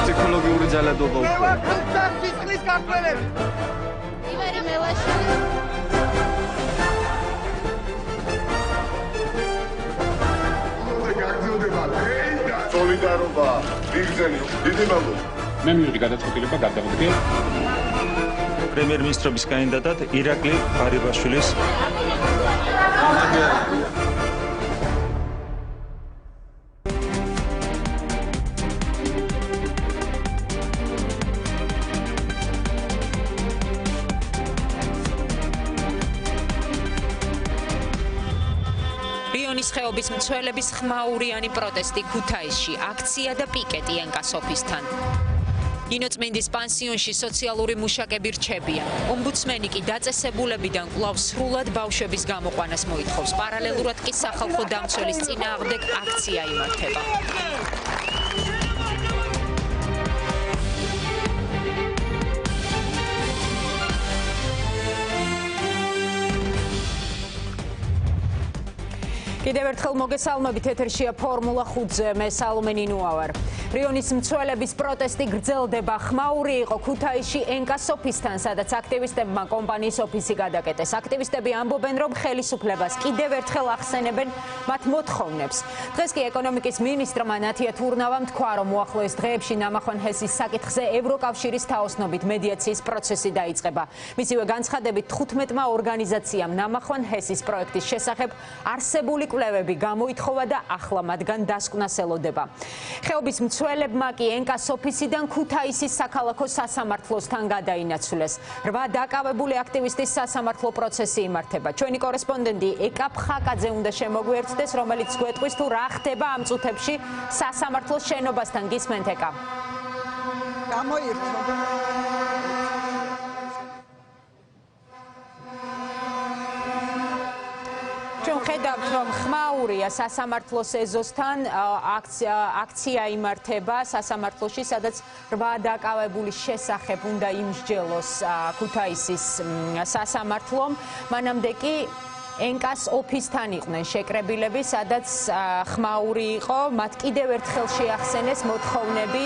ფსიქოლოგიური ძალადობა უკვე. სისხლის გაყოლები. ივერი მელაშვილი. სოლიდარობა, იგზენი, დიდი მადლობა. მე მივიღე გადაწყვეტილება გადავდგე პრემიერ-მინისტრობის კანდიდატად ირაკლი ღარიბაშვილის ხეობის მცველების ხმაურიანი პროტესტი ქუთაისში, აქცია და პიკეტი ენკას ოფისთან. ინოცმინდის პანსიონში სოციალური მუშაკები რჩებიან. ომბუდსმენი კი დაწესებულებიდან კვლავ სრულად ბავშვების გამოყვანას მოითხოვს. პარალელურად კი სახალხო დამცველის წინააღმდეგ აქცია იმართება. კიდევ ერთხელ მოგესალმებით, ეთერშია ფორმულა 5-ზე, მე სალომენინოა ვარ. რიონის მცველების პროტესტი გრძელდება. ხმაური იყო ქუთაისში ენკას ოფისთან, სადაც აქტივისტებმა კომპანიის ოფისი გადაკეტეს. აქტივისტები ამბობენ, რომ ხელისუფლებას კიდევ ერთხელ ახსენებენ მათ მოთხოვნებს. დღეს კი ეკონომიკის მინისტრმა ნათია თურნავამ თქვა, რომ უახლოეს დღეებში ნამახვან ჰესის საკითხზე ევროკავშირის თაოსნობით მედიაციის პროცესი დაიწყება. მისივე განცხადებით 15-მა ორგანიზაციამ ნამახვან ჰესის პროექტის შესახებ არსებული კვლევები გამოითხოვა და ახლა მათგან დასკვნას ელოდება. ხეობის მცველებმა კი ენკას ოფისიდან ქუთაისის საქალაქო სასამართლოსთან გადაინაცვლეს. 8 დაკავებული აქტივისტის სასამართლო პროცესი იმართება. ჩვენი კორესპონდენტი ეკა ფხაკაძე უნდა შემოგვიერთდეს, რომელიც გვეტყვის თუ რა ხდება ამ წუთებში სასამართლოს შენობასთან. გისმენთ ეკა. გამოირთო. ხედავთ, რომ ხმაურია სასამართლოს ეზოსთან აქცია იმართება სასამართლოში, სადაც 8 დაკავებულის შესახებ უნდა იმსჯელოს ქუთაისის სასამართლომ. მანამდე კი ენკას ოფისთან იყვნენ შეკრებილები, სადაც ხმაური იყო. მათ კიდევ ერთხელ შეახსენეს მოთხოვნები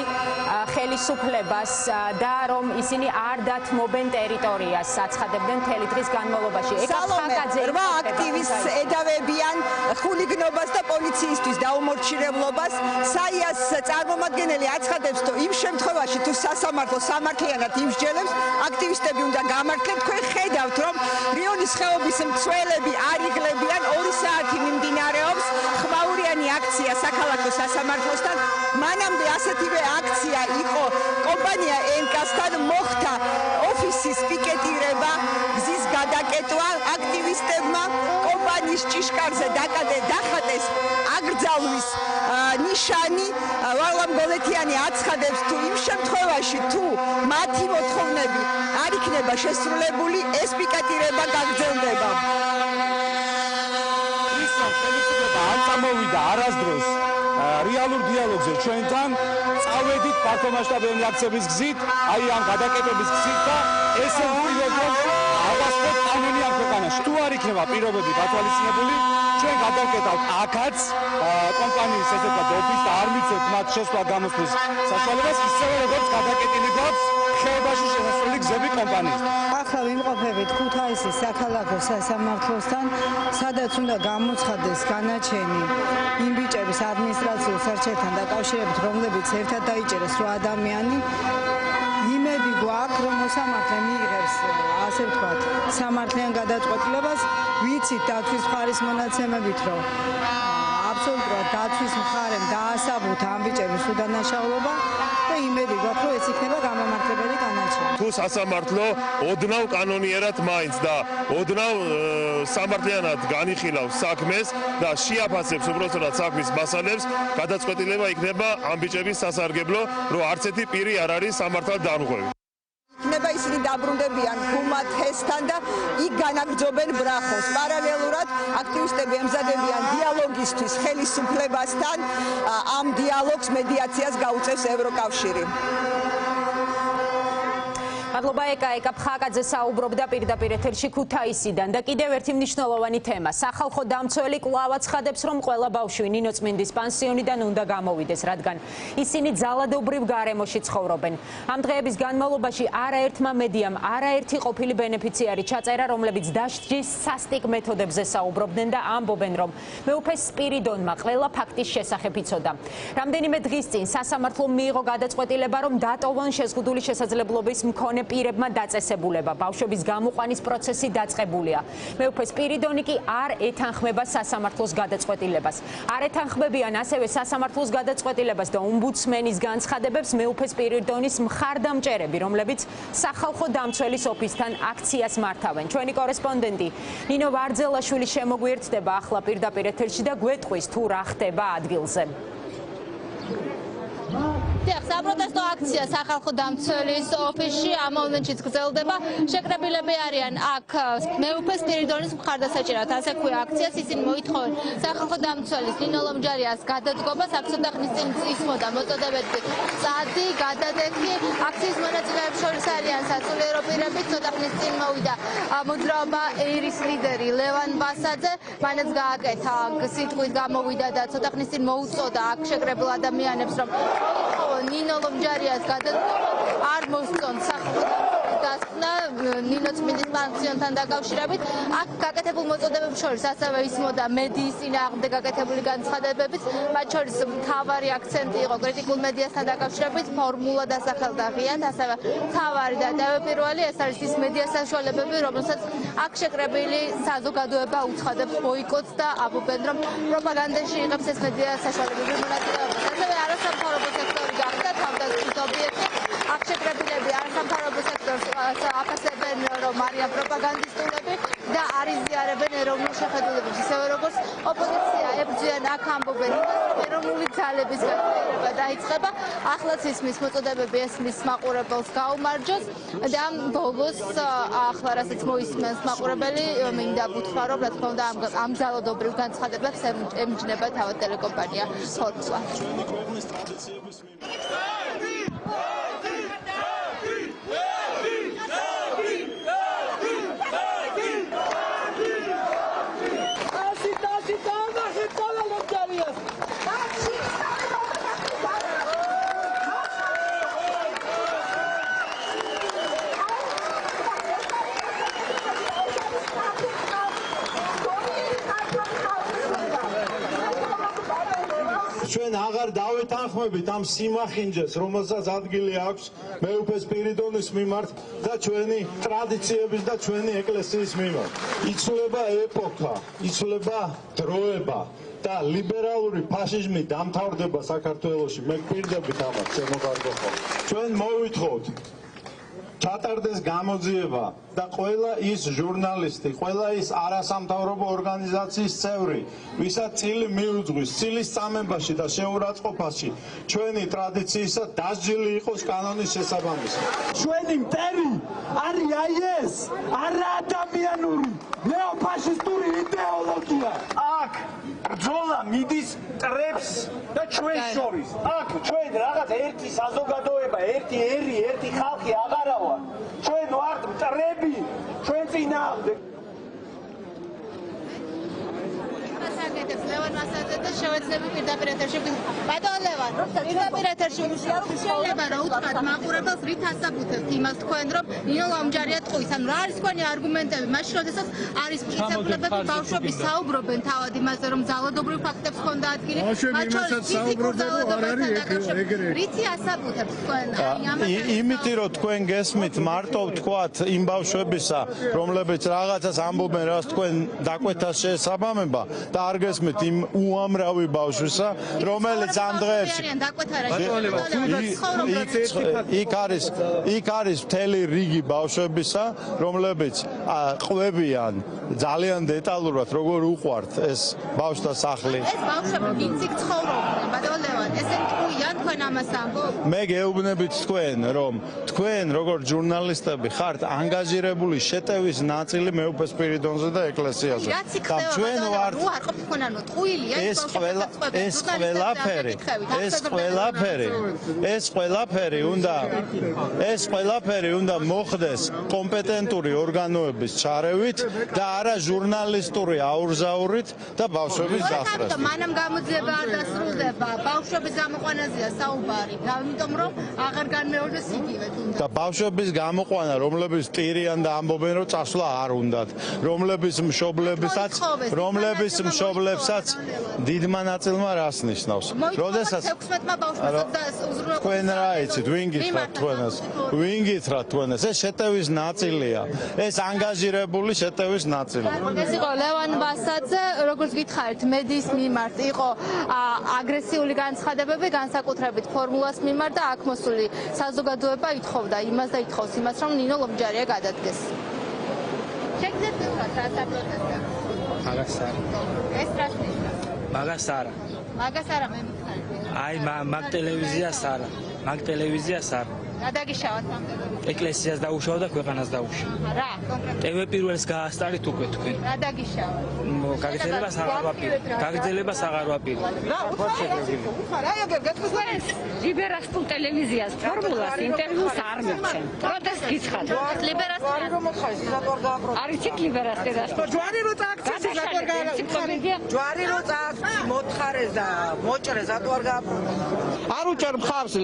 ხელისუფლებას და რომ ისინი არ დათმობენ ტერიტორიას, აცხადებდნენ მთელი დღის განმავლობაში. ეკა ფხაკაძე 8 აქტივისტს ედავებიან ხულიგნობას და პოლიციისთვის დაუმორჩილებლობას. საიას წარმომადგენელი აცხადებს, რომ იმ შემთხვევაში თუ სასამართლო სამართლიანად იმსჯელებს, აქტივისტები უნდა გამართლეთ. თქვენ ხედავთ, რომ რიონის ხეობის მცველები არ იღლებიან 2 საათი მიმდინარეობს ხმაურიანი აქცია საქალაქო სასამართლოსთან. მანამდე ასეთივე აქცია იყო კომპანია ენკასთან, მოხდა ოფისის პიკეტირება, გზის გადაკეტვა, აქტივისტებმა კომპანიის ჭიშკარზე დახატეს აგრძალვის ნიშანი. ვარლამ გოლეთიანი აცხადებს, თუ იმ შემთხვევაში თუ მათი მოთხოვნები არ იქნება შესრულებული, ეს პიკეტირება გაგრძელდება. არ წამოვიდა არასდროს რეალურ დიალოგზე ჩვენთან, წავედით ფართომასშტაბიანი აქციების გზით, აი ამ გადაკეტების გზით და ესე ვუყურებთ ავასწროთ კანონი ამ ქვეყანაში. თუ არ იქნება პირობები გათვალისწინებული, ჩვენ გადავკეტავთ აქაც კომპანიის ესე ვთქვათ ოფისს და არ მიცევთ მათ შესვლა გამოსვლის საშუალებას, ისევე როგორც გადაკეტილი გვაქვს ხეობაში შესასვლელი გზები კომპანიის. ახლა ვიმყოფებით ქუთაისის საქალაქო სასამართლოსთან, სადაც უნდა გამოცხადდეს განაჩენი იმ ბიჭების ადმინისტრაციულ სარჩელთან დაკავშირებით, რომლებიც ერთად დაიჭერეს 8 ადამიანი. იმედი გვაქვს, რომ მოსამართლე მიიღებს, ასე ვთქვათ, სამართლიან გადაწყვეტილებას. ვიცით დაცვის მხარის მონაცემებით, რომ აბსოლუტურად დაცვის მხარემ დაასაბუთ ამ ბიჭების უდანაშაულობა და იმედი გვაქვს, რომ ეს იქნება გამამართლებელი განაჩენი. თუ სასამართლო ოდნავ კანონიერად მაინც და ოდნავ სამართლიანად განიხილავს საქმეს და შეაფასებს უბრალოდ საქმის მასალებს, გადაწყვეტილება იქნება ამ ბიჭების სასარგებლო, რომ არც ერთი პირი არ არის სამართალ დამღვევი. იქნება ისინი დაბრუნდებიან გუმათ ჰესთან და იქ განაგრძობენ ბრახოს. პარალელურად აქტივისტები ემზადებიან დიალოგისთვის ხელისუფლებასთან. ამ დიალოგს მედიაციას გაუწევს ევროკავშირი. მადლობა ეკა ფხაკაძე საუბრობდა პირდაპირ ეთერში ქუთაისიდან და კიდევ ერთი მნიშვნელოვანი თემა. სახალხო დამცველი კვლავ აცხადებს, რომ ყველა ბავშვი ნინოწმინდის პანსიონიდან უნდა გამოვიდეს, რადგან ისინი ძალადობრივ გარემოში ცხოვრობენ. ამ დღეების განმავლობაში არაერთმა მედიამ არაერთი ყოფილი ბენეფიციარი ჩაწერა, რომლებიც დასჯის სასტიკ მეთოდებზე საუბრობდნენ და ამბობენ, რომ მეუფე სპირიდონმა ყველა ფაქტის შესახებ იცოდა. რამდენიმე დღის წინ სასამართლომ მიიღო გადაწყვეტილება, რომ დატოვონ შეზღუდული შესაძლებლობის მქონე პირებმა დაწესებულება. ბავშვების გამოყვანის პროცესი დაწყებულია. მეუფე სპირიდონი კი არ ეთანხმება სასამართლოს გადაწყვეტილებას. არ ეთანხმებიან ასევე სასამართლოს გადაწყვეტილებას და ომბუდსმენის განცხადებებს მეუფე სპირიდონის მხარდამჭერები, რომლებიც სახალხო დამცველის ოფისთან აქციას მართავენ. ჩვენი კორესპონდენტი ნინო ვარძელაშვილი შემოგვიერთდება ახლა პირდაპირ ეთერში და გვეტყვის თუ რა ხდება ადგილზე. საპროტესტო აქცია სახალხო დამცველის ოფისში ამ მომენტშიც გრძელდება. შეკრებილები არიან აქ მეუფე სპირიდონის მხარდასაჭერად. ასე ქვია აქციას, ისინი მოითხოვენ სახალხო დამცველის ნინო ლომჯარიას გადადგობას. აქ ცოტა ხნის წინ ისმოდა მოწოდებები წადი, გადადექი. აქციის მონაწილეებს შორის არიან სასულიერო პირები. ცოტა ხნის წინ მოვიდა მოძრაობა ეირის ლიდერი ლევან ბასაძე. მანაც გააკეთა სიტყვით გამოვიდა და ცოტა ხნის წინ მოუწოდა აქ შეკრებილ ადამიანებს, რომ ნინო ლომჯარიას გადადგომა არ მოსწონ სახალხო დასკვნა ნინოწმინდის პანსიონთან დაკავშირებით. აქ გაკეთებულ მოწოდებებს შორის ასევე ისმოდა მედიის წინააღმდეგ გაკეთებული განცხადებებიც, მათ შორის მთავარი აქცენტი იყო კრიტიკულ მედიასთან დაკავშირებით, ფორმულა დასახელდა ღიად, ასევე მთავარი და თავდაპირველი ეს არის ის მედია საშუალებები, რომელსაც აქ შეკრებილი საზოგადოება უცხადებს ბოიკოტს და ამბობენ, რომ პროპაგანდაში იღებს ეს მედია საშუალებები მონაწილეობას. ასევე არასამთავრობო სექტორი გახდა თავდაცვის ობიექტი. აქ შეკრებილები არასამთავრობო სექტორს აფასებენ, რომ არიან პროპაგანდისტულები და არ იზიარებენ ეროვნულ შეხედულებებს, ისევე როგორც ოპოზიცია ებრძვიან, აქ ამბობენ, ეროვნული ძალების განვითარება დაიწყება. ახლაც ისმის მოწოდებები ესმის მაყურებელს გაუმარჯოს და ბოლოს ახლა რასაც მოისმენს მაყურებელი, მინდა ვუთხრა, რომ რა თქმა უნდა ამ ძალადობრივ განცხადებებს ემჯნება თავად ტელეკომპანია ფორმულა. ჩვენ აღარ დავეთანხმებით ამ სიმახინჯეს, რომელსაც ადგილი აქვს მეუფე სპირიდონის მიმართ და ჩვენი ტრადიციების და ჩვენი ეკლესიის მიმართ. იცვლება ეპოქა, იცვლება დროება და ლიბერალური ფაშიზმი დამთავრდება საქართველოში. მე გვპირდებით ამას, შემოგარგო ხო. ჩვენ მოვითხოვთ ჩატარდეს გამოძიება და ყველა ის ჟურნალისტი, ყველა ის არასამთავრობო ორგანიზაციის წევრი, ვისაც წილი მიუძღვის ცილის წამებაში და შეურაცხყოფაში ჩვენი ტრადიციისა დასჯილი იყოს კანონის შესაბამისად. ჩვენი მტერი არის აი ეს არაადამიანური ნეოფაშისტური იდეოლოგია. აქ ბრძოლა მიდის ტრებს და ჩვენ შორის. აქ ჩვენ რაღაც ერთი საზოგადოება, ერთი ერი, ერთი ხალხი აღარა ვარ. ჩვენ ვართ მტრები, ჩვენ წინააღმდეგ. ლევან მასაძე და შევეცდები პირდაპირ ეთერში. ბატონ ლევან, პირდაპირ ეთერში შეიძლება რა უთხრათ მაყურებელს, რით ასაბუთებთ იმას თქვენ, რომ ნინო ლომჯარია ტყუის, ანუ რა არის თქვენი არგუმენტები? მაშინ როდესაც არის მტკიცებულებები, ბავშვები საუბრობენ თავად იმაზე, რომ ძალადობრივ ფაქტებს ჰქონდა ადგილი, მათ შორის ფიზიკურ ძალადობასთან დაკავშირებით. რითი ასაბუთებთ თქვენ? იმიტომ რომ თქვენ გესმით მარტო ვთქვათ იმ ბავშვებისა, რომლებიც რაღაცას ამბობენ, რაც თქვენ დაკვეთას შეესაბამება და არ გესმით იმ უამრავი ბავშვისა, რომელიც ამ დღეებში იქ არის მთელი რიგი ბავშვებისა, რომლებიც ყვებიან ძალიან დეტალურად, როგორ უყვართ ეს ბავშვთა სახლი. ეს ბავშვები ვინც იქ ცხოვრობდნენ, ბატონ ლევან, ესენ ტყუიან თქვენ ამას ამბობთ? მე გეუბნებით თქვენ, რომ თქვენ როგორც ჟურნალისტები ხართ ანგაჟირებული შეტევის ნაწილი მეუფე სპირიდონზე და ეკლესიაზე. და ჩვენ ვართ ანუ ტყუილია ეს ყველაფერი უნდა მოხდეს კომპეტენტური ორგანოების ჩარევით და არა ჟურნალისტური აურზაურით და ბავშვების დასწრებით. მანამ გამოძიება არ დასრულდება, ბავშვების გამოყვანაზეა საუბარი, ამიტომ რომ აღარ განმეორდეს იგივე თუნდაც. და ბავშვების გამოყვანა, რომლებიც ტირიან და ამბობენ, რომ წასვლა არ უნდათ, რომლებიც მშობლებსაც დიდმა ნაწილმა რას ნიშნავს? როდესაც 16-მა ბავშვებსაც უზრუნველყოფა. თქვენ რა იცით, ვინ გითხრათ თქვენს? ეს შეტევის ნაწილია. ეს ანგაჟირებული შეტევის ნაწილია. ეს იყო ლევან ბასაძე, როგორც გითხარით, მედიის მიმართ იყო აგრესიული განცხადებები, განსაკუთრებით ფორმულას მიმართ და აქ მოსული საზოგადოება ითხოვდა იმას და ითხოვს იმას, რომ ნინო ლომჯარია გადადგეს. შეგძლებთ ვთქვათ რა საპროტესტო? მაგას არა. ეს რას ნიშნავს? მაგას არა. მაგას არა მე მითხარი. აი მაგ ტელევიზიას არა. მაგ ტელევიზიას არა. გადაგიშავათ ამ ტელევიზიას. ეკლესიას დაუშავა და ქვეყანას დაუშავა. რა, კონკრეტულად. TV პირველს გაასტარით უკვე თქვენ. გადაგიშავათ. გაგრძელებას აღარ ვაპირებ. გაგრძელებას აღარ ვაპირებ. ლიბერასტულ ტელევიზიას ფორმულას ინტერვიუს არ მოგცემ. პროტესტ გიცხადე. ლიბერასტი რომ მოხარეს რატო არ გააპროტესტე? არიცით ლიბერასტი და ჯვარი რო წააქცეს რატო არ გააპროტესტე? ჯვარი რო წააქცეს მოთხარეს და მოჭრეს რატო არ გააპროტესტე? არ უჭერ მხარს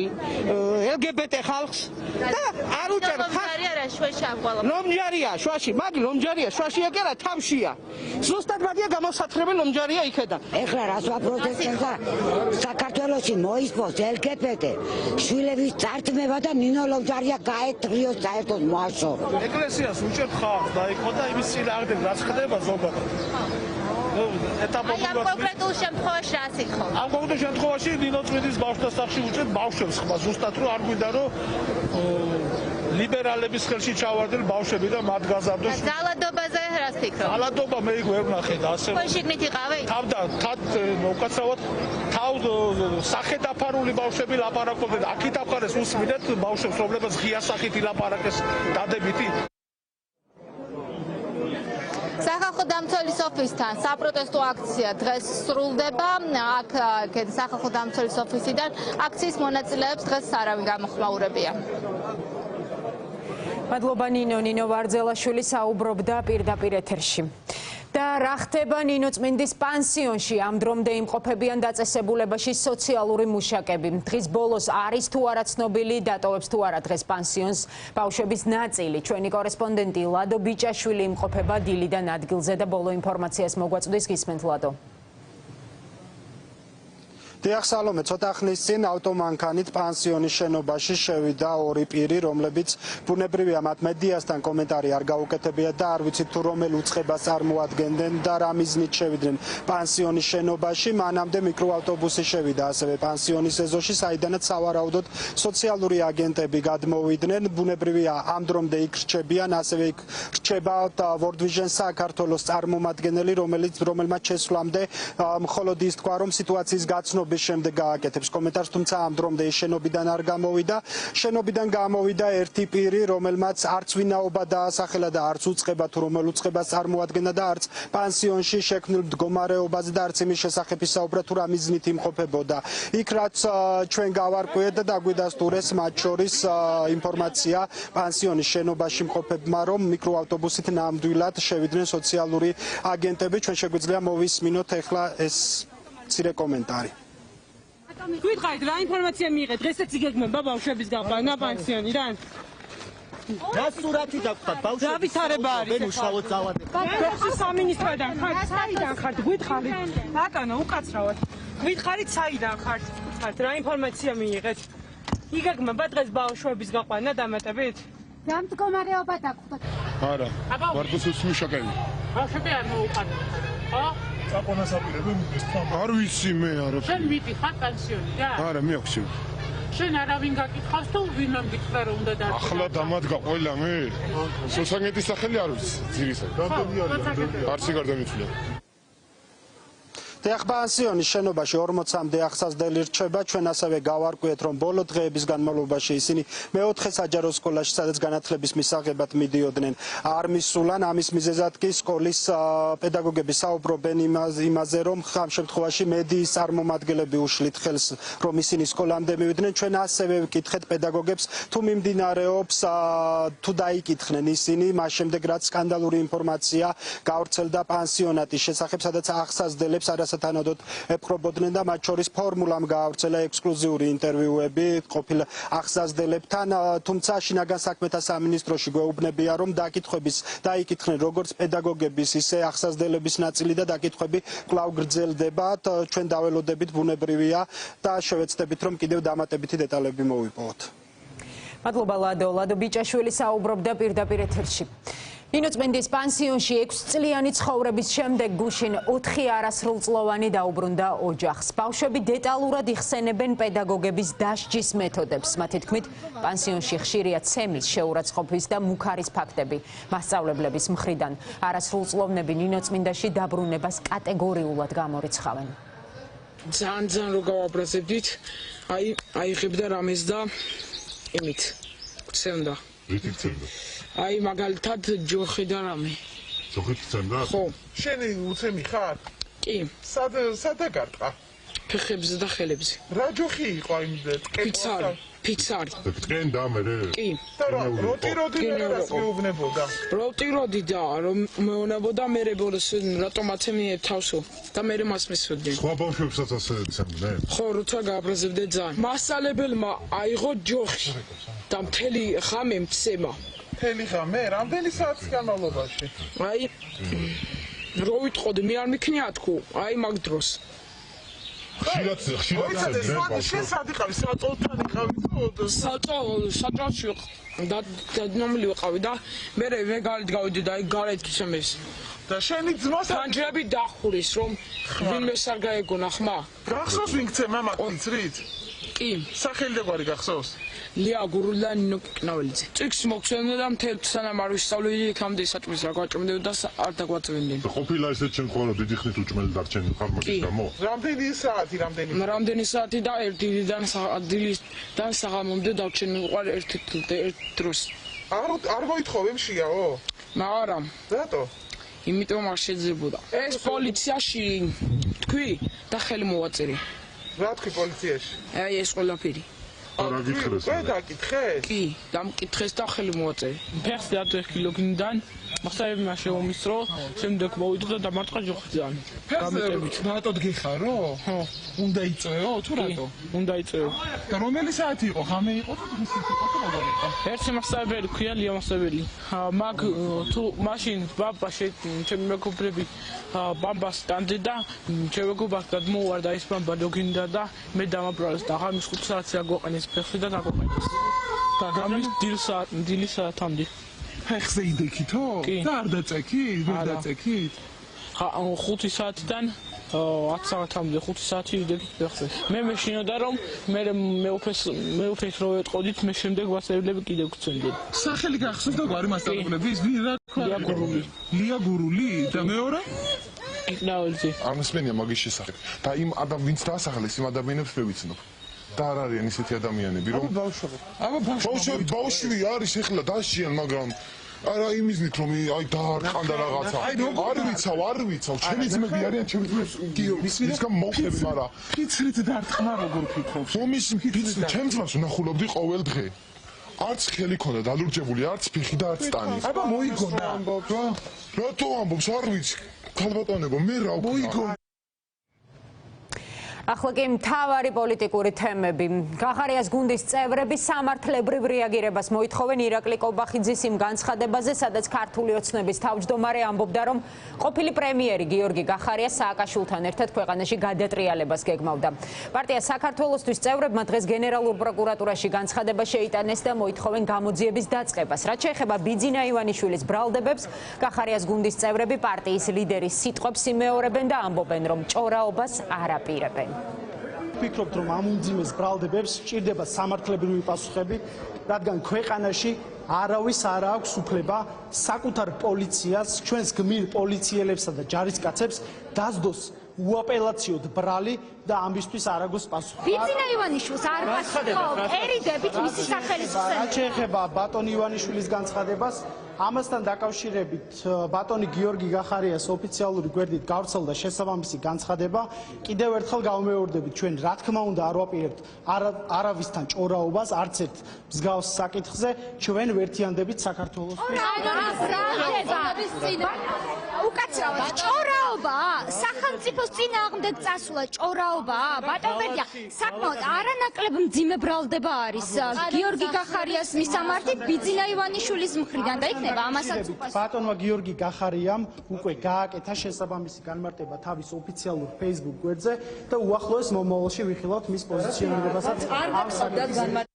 LGBT ხალხს და არ უჭერ ლომჯარია შვაში, მაგ ლომჯარია შვაშია კი არა თავშია. ზუსტად მაგია გამოსათხრებელი ლომჯარია იქედან. ეხლა რას ვაპროტესტებთ და საქართველოში მოისპოს LGBT შვილების წარწმება და ნინო ლომჯარია გაეთრიოს საერთოდ მოაშო. ეკლესიას უჭერთ ხალხს და იყო და იმის წინააღმდეგ რაც ხდება ზოგადად. ამ კონკრეტულ შემთხვევაში რას იხო? ამ კონკრეტულ შემთხვევაში ნინო წმინდის ბავშვთა სახლში უჭერთ ბავშვებს ხმა, ზუსტად რომ არ გვინდა რომ ლიბერალების ხელში ჩავარდნენ ბავშვები და მათ გაზარდოს. ძალადობაზე რას ფიქრობ? ძალადობა მე იქ ვერ ვნახე და ასე. თქვენ შიგნით იყავით? თავ უკაცრავად სახედაფარული ბავშვები ლაპარაკობდნენ. აქით ახარეს უსმინეთ ბავშვებს, რომლებიც ღია სახით ილაპარაკეს დადებითი. სახალხო დამცველის ოფისთან საპროტესტო აქცია დღეს სრულდება. აქ სახალხო დამცველის ოფისიდან აქციის მონაწილეებს დღეს არავინ გამოხმაურებია. მადლობა ნინო ვარძელაშვილი საუბრობდა პირდაპირ ეთერში. და რა ხდება ნინო წმინდის პანსიონში? ამ დრომდე იმყოფებიან დაწესებულებაში სოციალური მუშაკები. დღის ბოლოს არის თუ არა ცნობილი, დატოვებს თუ არა დღეს პანსიონს ბავშვების ნაწილი. ჩვენი კორესპონდენტი ლადო ბიჭაშვილი იმყოფება დილიდან ადგილზე და ბოლო ინფორმაციას მოგვაწვდის. გისმენთ ლადო. დიახ სალომე, ცოტა ხნის წინ ავტომანქანით პანსიონის შენობაში შევიდა ორი პირი, რომლებიც ბუნებრივია მათ მედიასთან კომენტარი არ გაუკეთებიათ და არ ვიცით თუ რომელ უწყებას წარმოადგენდნენ და რა მიზნით შევიდნენ პანსიონის შენობაში. მანამდე მიკროავტობუსი შევიდა ასევე პანსიონის ეზოში, საიდანაც სავარაუდოდ სოციალური აგენტები გადმოვიდნენ. ბუნებრივია ამ დრომდე იქ რჩებიან, ასევე იქ რჩება World Vision საქართველოს წარმომადგენელი, რომელმაც შესვლამდე მხოლოდ ის თქვა, რომ სიტუაციის გაცნობის შემდეგ გააკეთებს კომენტარს, თუმცა ამ დრომდე ის შენობიდან არ გამოვიდა. შენობიდან გამოვიდა ერთი პირი, რომელმაც არც ვინაობა დაასახელა და არც უწყება თუ რომელ უწყებას წარმოადგენდა და არც პანსიონში შექმნილ მდგომარეობაზე და არც იმის შესახებ ისაუბრა თუ რა მიზნით იმყოფებოდა. იქ რაც ჩვენ გავარკვიეთ და დაგვიდასტურეს, მათ შორის ინფორმაცია პანსიონის შენობაში იმყოფებმა, რომ მიკროავტობუსით ნამდვილად შევიდნენ სოციალური აგენტები. ჩვენ შეგვიძლია მოვისმინოთ ახლა ეს მცირე კომენტარი. გითხარით რა ინფორმაცია მიიღეთ დღესაც იგეგმება ბავშვების გაყვანა პანსიონიდან? რა სურათი დაგხვდათ ბავშვების? რა ვითარება არის? უშუალოდ წავადეთ. ბავშვების სამინისტროდან ხართ? საიდან ხართ? გითხარით? ბატონო, უკაცრავად. გითხარით საიდან ხართ? გითხარით რა ინფორმაცია მიიღეთ? იგეგმება დღეს ბავშვების გაყვანა დამატებით? რა მდგომარეობა დაგხვდათ? არა. ვარდოსის მუშაკები. ბავშვები არ მოუყანოთ. ხო? საპონასაპირებო არ ვიცი მე არა. შენ მიდიხარ პანსიონიდან? არა, მე აქვს. შენ არავინ გაკითხავს თუ ვინმე გითხრა რომ უნდა დაწესო? ახლა დამადგა ყველა მე. სოსანგეთის სახელი არ ვიცი, ძირისად. რამდენი არის? არც ეგ არ დამითვლია. დიახ, პანსიონის შენობაში 40-მდე ახსაზდელი რჩება. ჩვენ ასევე გავარკვიეთ, რომ ბოლო დღეების განმავლობაში ისინი მეოთხე საჯარო სკოლაში, სადაც განათლების მისაღებად მიდიოდნენ, არ მისულან. ამის მიზეზად კი სკოლის პედაგოგები საუბრობენ იმაზე, რომ ამ შემთხვევაში მედიის წარმომადგენლები უშლით ხელს, რომ ისინი სკოლამდე მივიდნენ. ჩვენ ასევე ვკითხეთ პედაგოგებს, თუ მიმდინარეობს, თუ დაიკითხნენ ისინი მას შემდეგ, რაც სკანდალური ინფორმაცია გავრცელდა პანსიონატის შესახებ, სადაც ახსაზდელებს არასათანადოდ ეპყრობოდნენ და მათ შორის ფორმულამ გაავრცელა ექსკლუზიური ინტერვიუები ყოფილ ახსაზდელებთან. თუმცა შინაგან საქმეთა სამინისტროში გვეუბნებია, რომ დაიკითხნენ როგორც პედაგოგების, ისე ახსაზდელების ნაწილი და დაკითხვები კვლავ გრძელდება. ჩვენ დაველოდებით, ბუნებრივია და შევეცდებით, რომ კიდევ დამატებითი დეტალები მოვიპოვოთ. მადლობა ლადო ბიჭაშვილი საუბრობდა პირდაპირ ეთერში. ნინოწმინდის პანსიონში 6 წლიანი ცხოვრების შემდეგ გუშინ 4 არასრულწლოვანი დაუბრუნდა ოჯახს. ბავშვები დეტალურად იხსენებენ პედაგოგების დასჯის მეთოდებს. მათი თქმით, პანსიონში ხშირია ცემის, შეურაცხყოფის და მუქარის ფაქტები. მასწავლებლების მხრიდან არასრულწლოვნები ნინოწმინდაში დაბრუნებას კატეგორიულად გამორიცხავენ. ძალიან რო გავაბრაზებდით, აიღებდა რამეს და იმით გცემდა. რითი გცემდა? აი მაგალითად ჯოხი და რამე. ჯოხი გცემდა? ხო. შენი უცემი ხარ? კი. სად დაგარტყა? ფეხებზე და ხელებზე. რა ჯოხი იყო იმ ფიცარი. ტკენ და მე. კი. და როტი რას მეუბნებოდა? როტი და რომ მეუნებოდა მე რებოლოს რატომ აცემიებ თავსო და მე მას მისვედნენ. სხვა ბავშვებსაც ასე ცემდნენ? ხო, როცა გააბრაზებდე ძალიან. მასწავლებელმა აიღო ჯოხი და მთელი ღამე მცემა. მთელი ღამე? რამდენი საათის განმავლობაში? აი რო ვიტყოდი, მე არ მიქნია თქო, აი მაგ დროს. ხშირად შენ სად იყავი? საწოლთან იყავი თუ? საწოლში დადნომილი ვიყავი და მე გავიდი და აი გარეთ გისმეს. და შენი ძმას ფანჯრები დახურის, რომ ვინმე არ გაეგონა ხმა. გახსოვს ვინ გცემა მაგიცრით? კი. სახელი და გვარი გახსოვს? ლია გურული და ნინო კნაველიძე. წიგს მოგცემდა და მთელ სანამ არ ვისწავლედი, იქამდე საჭმელს რა გვაჭმდებოდა და არ დაგვაწვენდნენ. ყოფილა ესეთ შემთხვევა, რომ დიდი ხნით უჭმელი დარჩენილ ფარმაკის გამო? რამდენი საათი? რამდენი საათი და დილიდან საღამომდე დავჩენილიყარ ერთ დროს. არ მოითხოვე მშიაო? არა. რატო? იმიტომ არ შეძლებოდა. ეს პოლიციაში თქვი და ხელი მოვაწერი. რა თქვი პოლიციაში? აი ეს ყველაფერი. რა გითხრეს? მე დაკითხეს? კი, დამკითხეს და ხელი მოვაწერი. ფეხს დატვეხი ლოგინიდან, მასწავლებელმა შეუმისრო, შემდეგ მოვიდო და დამარტყა ჯოხიდან. გამეტებით. რატოდ გიხარო? ხო. უნდა იწვეო თუ რატო? უნდა იწვეო. და რომელი საათი იყო? ღამე იყო თუ დღის იყო თუ როგორ იყო? ერთი მასწავლებელი ქვია ლია მასწავლებელი. მაგ თუ მაშინ ბაბა ჩემი მეგობრები ბამბას სტანდი და ჩემი მეგობრად გადმოვარდა ის ბამბა ლოგინდა და მე დამაბრალეს და ღამის 5 საათზე აგვაყენეს ფეხი და დაგვაყენეს. და ღამის დილის საათამდე. ფეხზე იდექითო? და არ დაწექით? ვერ დაწექით? 5 საათიდან 10 საათამდე 5 საათი იდექით ფეხზე. მე მეშინოდა რომ მეუფეს რო ეტყოდით, მე შემდეგ მასწავლებლები კიდევ გწენდნენ. სახელი გახსოვს და გვარი მასწავლებლების? ვინ რა თქვა? ლია გურული და მეორე? იკნაველიძე. არ მსმენია მაგის შესახებ. და იმ ვინც დაასახელეს, იმ ადამიანებს მე ვიცნობ. და არ არიან ისეთი ადამიანები, რომ ბავშვი არის ეხლა დასჯიან, მაგრამ არა იმიზნით რომ აი დაარტყან და რაღაცა. არ ვიცავ, ჩემი ძმები არიან, ჩემი ძმები ის გამოვხდები, მაგრამ ფიცრით დარტყმა როგორ ფიქრობ? რომის ჩემ ძმას ვნახულობდი ყოველ დღე. არც ხელი ქონდა დალურჯებული, არც ფეხი და არც ტანი. აბა მოიგონა. რატო ამბობს? არ ვიცი. ქალბატონებო, მე რა ვქნა? ახლა კი მთავარი პოლიტიკური თემები. გახარიას გუნდის წევრები სამართლებრივ რეაგირებას მოითხოვენ ირაკლი კობახიძის იმ განცხადებაზე, სადაც ქართული ოცნების თავმჯდომარე ამბობდა, რომ ყოფილი პრემიერი გიორგი გახარია სააკაშვილთან ერთად ქვეყანაში გადატრიალებას გეგმავდა. პარტია საქართველოსთვის წევრებმა დღეს გენერალურ პროკურატურაში განცხადება შეიტანეს და მოითხოვენ გამოძიების დაწყებას. რაც შეეხება ბიძინა ივანიშვილის ბრალდებებს, გახარიას გუნდის წევრები პარტიის ლიდერის სიტყვებს იმეორებენ და ამბობენ, რომ ჭორაობას არ აპირებენ. ვფიქრობთ, რომ ამ უმძიმეს ბრალდებებს სჭირდება სამართლებრივი პასუხები, რადგან ქვეყანაში არავის არ აქვს უფლება საკუთარ პოლიციას, ჩვენს გმირ პოლიციელებსა და ჯარისკაცებს დასდოს უაპელაციოდ ბრალი და ამისთვის არ აქვს პასუხი. ბიძინა ივანიშვილს არ პასუხობ, ერიდებით მისი სახელისუფლება. რაც შეეხება ბატონ ივანიშვილის განცხადებას, ამასთან დაკავშირებით ბატონი გიორგი გახარიას ოფიციალური გვერდით გავრცელდა შესაბამისი განცხადება. კიდევ ერთხელ გავმეორდებით, ჩვენ რა თქმა უნდა არ ვაპირებთ არავისთან ჭორაობას, არც ერთ მსგავს საკითხზე, ჩვენ ვერთიანდებით საქართველოს. უკაცრავად ჭორაობა, სახელმწიფოს წინააღმდეგ წასვლა ჭორაობა, ბატონ ბერდია, საკმაოდ არანაკლებ მძიმე ბრალდება არის გიორგი გახარიას მისამართი ბიძინა ივანიშვილის მხრიდან და იქნება ამასაც ბატონმა გიორგი გახარიამ უკვე გააკეთა შესაბამისი განმარტება თავის ოფიციალურ Facebook გვერდზე და უახლოეს მომავალში ვიხილავთ მის პოზიციონირებასაც ამ საკითხზე.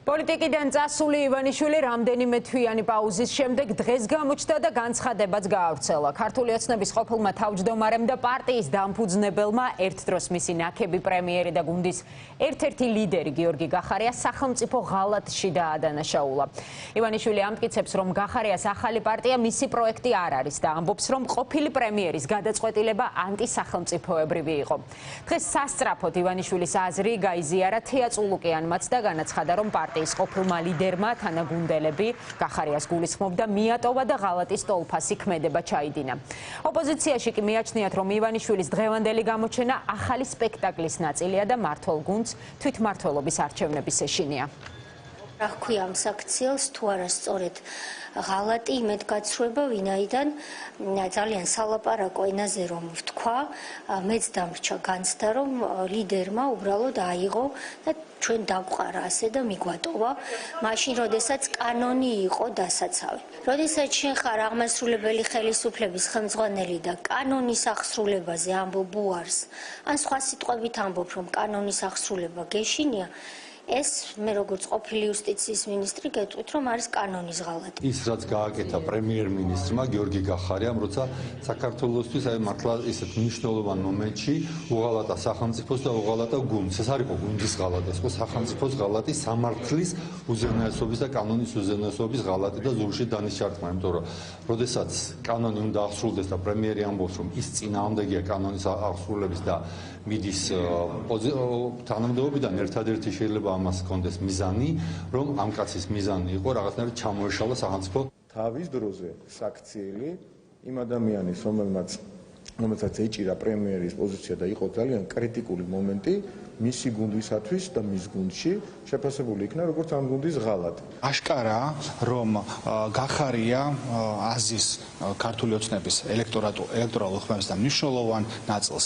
პოლიტიკიდან წასული ივანიშვილი რამდენიმე თვიანი პაუზის შემდეგ დღეს გამოჩნდა და განცხადებაც გაავრცელა. ქართული ოცნების ყოფილმა თავმჯდომარემ და პარტიის დამფუძნებელმა ერთ დროს მისი ნაქები პრემიერი და გუნდის ერთ-ერთი ლიდერი გიორგი გახარია სახელმწიფო ღალატში დაადანაშაულა. ივანიშვილი ამტკიცებს, რომ გახარიას ახალი პარტია მისი პროექტი არ არის და ამბობს, რომ ყოფილი პრემიერის გადაწყვეტილება ანტისახელმწიფოებრივი იყო. დღეს სასწრაფოდ ივანიშვილის აზრი გაიზიარა თეა წულუკიანმაც და განაცხადა, რომ პარტიის ყოფილმა ლიდერმა თანაგუნდელები გახარიას გულისხმობდა მიატოვა და ღალატის ტოლფასი ქმედება ჩაიდინა. ოპოზიციაში კი მიაჩნიათ, რომ ივანიშვილის დღევანდელი გამოჩენა ახალი სპექტაკლის ნაწილია და მმართველ გუნდს თვითმმართველობის არჩევნების ეშინია. რა ქვია ამ საქციელს თუ არა სწორედ ღალატი იმედგაცრუება, ვინაიდან ძალიან სალაპარაკო ენაზე რომ ვთქვა, მეც დამრჩა განცდა, რომ ლიდერმა უბრალოდ აიღო და ჩვენ დავყარა ასე და მიგვატოვა, მაშინ როდესაც კანონი იყო დასაცავი. როდესაც შენ ხარ აღმასრულებელი ხელისუფლების ხელმძღვანელი და კანონის აღსრულებაზე ამბობ უარს, ან სხვა სიტყვებით ამბობ, რომ კანონის აღსრულება გეშინია, ეს მე როგორც ყოფილი იუსტიციის მინისტრი გეტყვით, რომ არის კანონის ღალატი. ის რაც გააკეთა პრემიერ-მინისტრმა გიორგი გახარიამ, როცა საქართველოსთვის მართლა ისეთ მნიშვნელოვან მომენტში უღალატა სახელმწიფოს და უღალატა გუნდს. ეს არ იყო გუნდის ღალატი, ეს იყო სახელმწიფოს ღალატი, სამართლის უზენაესობის და კანონის უზენაესობის ღალატი და ზურგში დანიშარტმა, იმიტომ რომ როდესაც კანონი უნდა აღსრულდეს და პრემიერი ამბობს, რომ ის წინააღმდეგია კანონის აღსრულების და მიდის თანამდებობიდან ერთადერთი შეიძლება ამას კონდეს მიზანი, რომ ამ კაცის მიზანი იყო რაღაცნაირად ჩამოეშალა სახელმწიფო. თავის დროზე საქციელი იმ ადამიანის, რომელსაც ეჭირა პრემიერის პოზიცია და იყო ძალიან კრიტიკული მომენტი მისი გუნდისათვის და მის გუნდში შეფასებული იქნა როგორც ამ გუნდის ღალატი. აშკარაა, რომ გახარია აზის ქართული ოცნების ელექტორალურ ხმებს და მნიშვნელოვან ნაწილს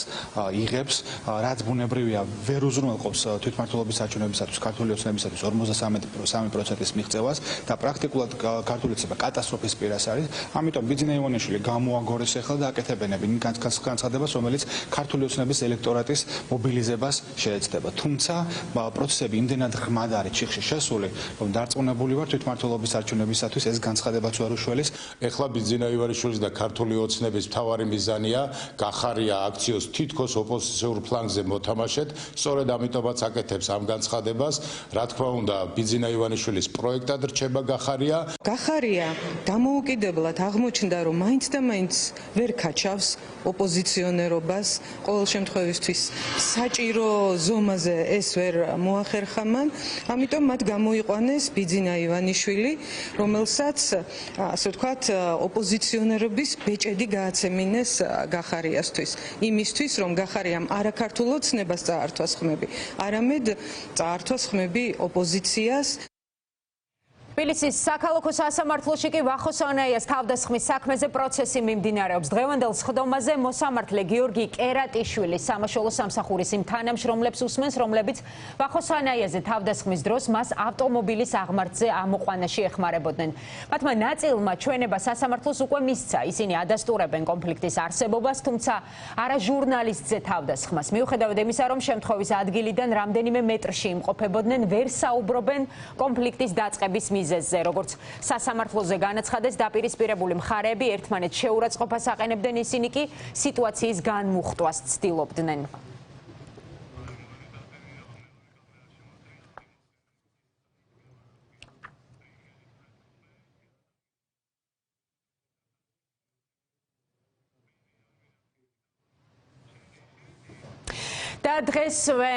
იღებს, რაც ბუნებრივია ვერ უზრუნველყოფს თვითმმართველობის არჩევნებისათვის ქართული ოცნებისათვის 53%-ის მიღწევას და პრაქტიკულად ქართული ოცნება კატასტროფის პირას არის. ამიტომ ბიძინა ივანიშვილი გამოაგორეს ახლა და აკეთებენ განცხადებას, რომელიც ქართული ოცნების ელექტორატის მობილიზებას შეეცდება. თუმცა პროცესები იმდენად ღრმად არის ჩიხში შესული, რომ დარწმუნებული ვარ თვითმმართველობის არჩევნებისათვის ეს განცხადებაც არ უშველის. ეხლა ბიძინა ივანიშვილის და ქართული ოცნების მთავარი მიზანია გახარია აქციოს თითქოს ოპოზიციურ ფლანგზე მოთამაშეთ, სწორედ ამიტომაც აკეთებს ამ განცხადებას. რა თქმა უნდა, ბიძინა ივანიშვილის პროექტად რჩება გახარია. გახარია დამოუკიდებლად აღმოჩნდა, რომ მაინც და მაინც ვერ ქაჩავს ოპოზიციონერობას, ყოველ შემთხვევისთვის საჭირო ზომაზე ეს ვერ მოახერხა მან, ამიტომ მათ გამოიყვანეს ბიძინა ივანიშვილი, რომელსაც ასე ვთქვათ ოპოზიციონერობის ბეჭედი გააცემინეს გახარიასთვის, იმისთვის რომ გახარიამ არა ქართულ ოცნებას წაართვას ხმები, არამედ წაართვას ხმები ოპოზიციას. თბილისის საქალაქო სასამართლოში კი ვახოსანაიას თავდასხმის საქმეზე პროცესი მიმდინარეობს. დღევანდელ სხდომაზე მოსამართლე გიორგი კერატიშვილი სამაშველო სამსახურის იმ თანამშრომლებს უსმენს, რომლებიც ვახოსანაიაზე თავდასხმის დროს მას ავტომობილის აღმართზე ამოყვანაში ეხმარებოდნენ. მათმა ნაწილმა ჩვენება სასამართლოს უკვე მისცა. ისინი ადასტურებენ კონფლიქტის არსებობას, თუმცა არა ჟურნალისტზე თავდასხმას. მიუხედავად იმისა, რომ შემთხვევის ადგილიდან რამდენიმე მეტრში იმყოფებოდნენ, ვერ საუბრობენ კონფლიქტის დაწყების მიზეზზე. როგორც სასამართლოზე განაცხადეს, დაპირისპირებული მხარეები ერთმანეთს შეურაცხყოფას აყენებდნენ, ისინი კი სიტუაციის განმუხტვას ცდილობდნენ. და დღესვე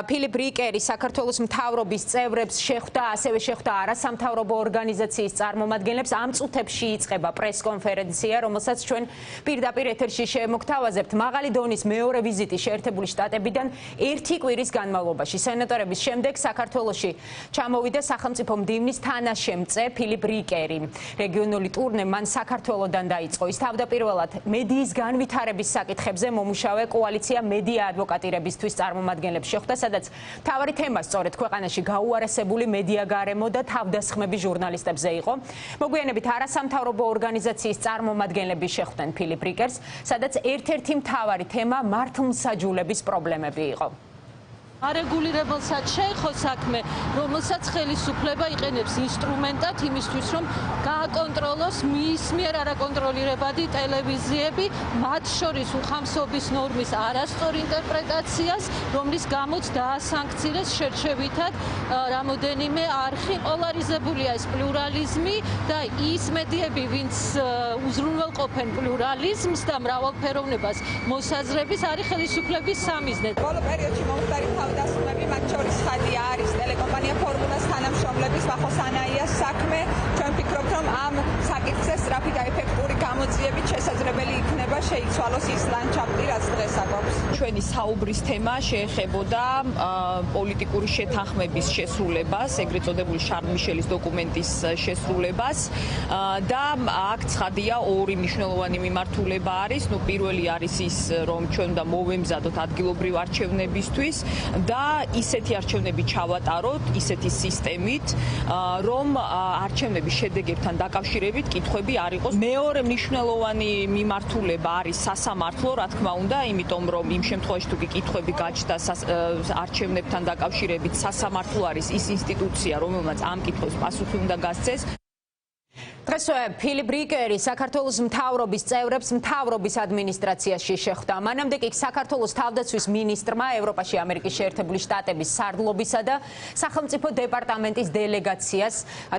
ფილიპ რიკერი საქართველოს მთავრობის წევრებს შეხვდა, ასევე შეხვდა არასამთავრობო ორგანიზაციის წარმომადგენლებს. ამ წუთებში იწყება პრესკონფერენცია, რომელსაც ჩვენ პირდაპირ ეთერში შემოგთავაზებთ. მაღალი დონის მეორე ვიზიტი შეერთებული შტატებიდან 1 კვირის განმავლობაში. სენატორების შემდეგ საქართველოში ჩამოვიდა სახელმწიფო მდივნის თანაშემწე ფილიპ რიკერი. რეგიონული ტურნე მან საქართველოდან დაიწყო. ის თავდაპირველად მედიის განვითარების საკითხებზე მომუშავე კოალიცია მედია ადვოკატირებისთვის წარმომადგენლებს შეხვდა, სადაც მთავარი თემა სწორედ ქვეყანაში გაუარესებული მედია გარემო და თავდასხმები ჟურნალისტებზე იყო. მოგვიანებით არასამთავრობო ორგანიზაციის წარმომადგენლები შეხვდნენ ფილიპ რიკერს, სადაც ერთ-ერთი მთავარი თემა მართლმსაჯულების პრობლემები იყო. არეგულირებელსაც შეეხო საქმე, რომელსაც ხელისუფლება იყენებს ინსტრუმენტად იმისთვის, რომ გააკონტროლოს მის მიერ არაკონტროლირებადი ტელევიზიები, მათ შორის უხამსობის ნორმის არასწორ ინტერპრეტაციას, რომლის გამოც დაასანქცირეს შერჩევითად რამოდენიმე არხი. პოლარიზებულია ეს პლურალიზმი და ის მედიები, ვინც უზრუნველყოფენ პლურალიზმს და მრავალფეროვნებას მოსაზრების, არის ხელისუფლების სამიზნე. ბოლო პერიოდში მომხდარი დასმები, მათ შორის ხადია არის ტელეკომპანია ფორმულას თანამშრომლების ვახოსანაიას საქმე. ჩვენ ვფიქრობთ, რომ ამ საკითხზე სწრაფი და ეფექტური გამოძიებით შესაძლებელი იქნება შეიცვალოს ის ლანდშაფტი, რაც დღეს აქვს. ჩვენი საუბრის თემა შეეხებოდა პოლიტიკური შეთანხმების შესრულებას, ეგრეთ წოდებული შარლ მიშელის დოკუმენტის შესრულებას და აქ ცხადია ორი მნიშვნელოვანი მიმართულება არის. პირველი არის ის, რომ ჩვენ უნდა მოვემზადოთ ადგილობრივ არჩევნებისთვის და ისეთი არჩევნები ჩავატაროთ, ისეთი სისტემით, რომ არჩევნების შედეგებთან დაკავშირებით კითხვები არ იყოს. მეორე მნიშვნელოვანი მიმართულება არის სასამართლო, რა თქმა უნდა, იმიტომ რომ იმ შემთხვევაში თუ კი კითხვები გაჩნდა არჩევნებთან დაკავშირებით, სასამართლო არის ის ინსტიტუცია, რომელმაც ამ კითხვებს პასუხი უნდა გასცეს. დღესვე ფილიპ რიკერი საქართველოს მთავრობის წევრებს მთავრობის ადმინისტრაციაში შეხვდა. მანამდე კი საქართველოს თავდაცვის მინისტრმა ევროპაში ამერიკის შეერთებული შტატების სარდლობისა და სახელმწიფო დეპარტამენტის დელეგაციას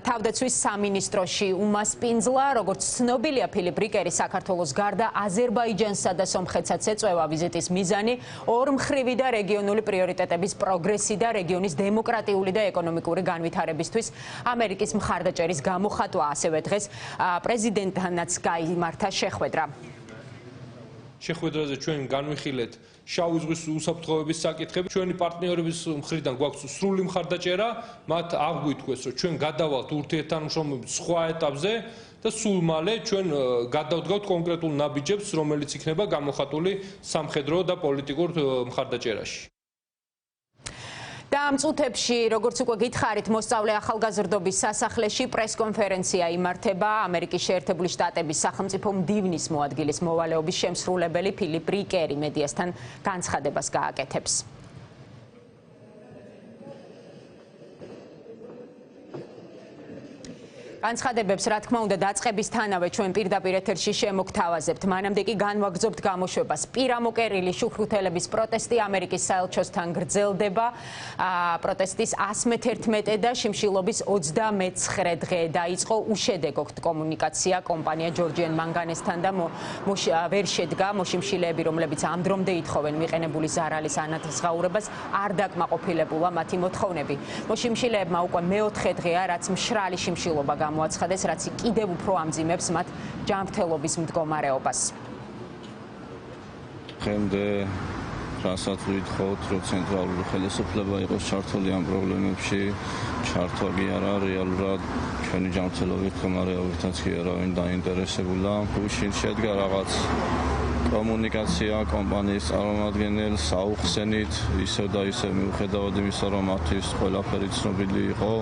თავდაცვის სამინისტროში უმასპინძლა. როგორც ცნობილია, ფილიპ რიკერი საქართველოს გარდა აზერბაიჯანსა და სომხეთსაც ეწევა. ვიზიტის მიზანი ორმხრივი და რეგიონული პრიორიტეტების პროგრესი და რეგიონის დემოკრატიული და ეკონომიკური განვითარებისთვის ამერიკის მხარდაჭერის გამოხატვა. ასევე დღეს პრეზიდენტთანაც გაიმართა შეხვედრა. შეხვედრაზე ჩვენ განვიხილეთ შავი ზღვის უსაფრთხოების საკითხები. ჩვენი პარტნიორების მხრიდან გვაქვს სრული მხარდაჭერა, მათ აღგვითქვეს, რომ ჩვენ გადავალთ ურთიერთთანამშრომლობის სხვა ეტაპზე და სულ მალე ჩვენ გადავდგავთ კონკრეტულ ნაბიჯებს, რომელიც იქნება გამოხატული სამხედრო და პოლიტიკურ მხარდაჭერაში. და ამ წუთებში, როგორც უკვე გითხარით, მოსწავლე ახალგაზრდობის სასახლეში პრესკონფერენცია იმართება. ამერიკის შეერთებული შტატების სახელმწიფო მდივნის მოადგილის მოვალეობის შემსრულებელი ფილიპ რიკერი მედიასთან განცხადებას გააკეთებს. განცხადებებს, რა თქმა უნდა, დაწყებისთანავე ჩვენ პირდაპირ ეთერში შემოგთავაზებთ. მანამდე კი განვაგრძობთ გამოშვებას. პირამოკერილი შუქრუთელების პროტესტი ამერიკის საელჩოსთან გრძელდება. პროტესტის 111 და შიმშილობის 29 დღე დაიწყო. უშედეგო კომუნიკაცია კომპანია ჯორჯიან მანგანესთან და ვერ შედგა. მოშიმშილეები, რომლებიც ამ დრომდე ითხოვენ მიყენებული ზარალის ანათესღაურებას, არ დაკმაყოფილებულა მათი მოთხოვნები. მოშიმშილეებმა უკვე მეოთხე დღეა, რაც მშრალი შიმშილობა გამოაცხადეს, რაც კიდევ უფრო ამძიმებს მათ ჯანმრთელობის მდგომარეობას. დღემდე რასაც ვითხოვთ, რომ ცენტრალური ხელისუფლება იყოს ჩართული ამ პრობლემებში, ჩართვა კი არა, რეალურად ჩვენი ჯანმრთელობის მდგომარეობითაც კი არავინ დაინტერესებულა. გუშინ შედგა რაღაც კომუნიკაცია კომპანიის წარმომადგენელს აუხსენით, ისევ და ისევ მიუხედავად იმისა, რომ მათთვის ყველაფერი ცნობილი იყო.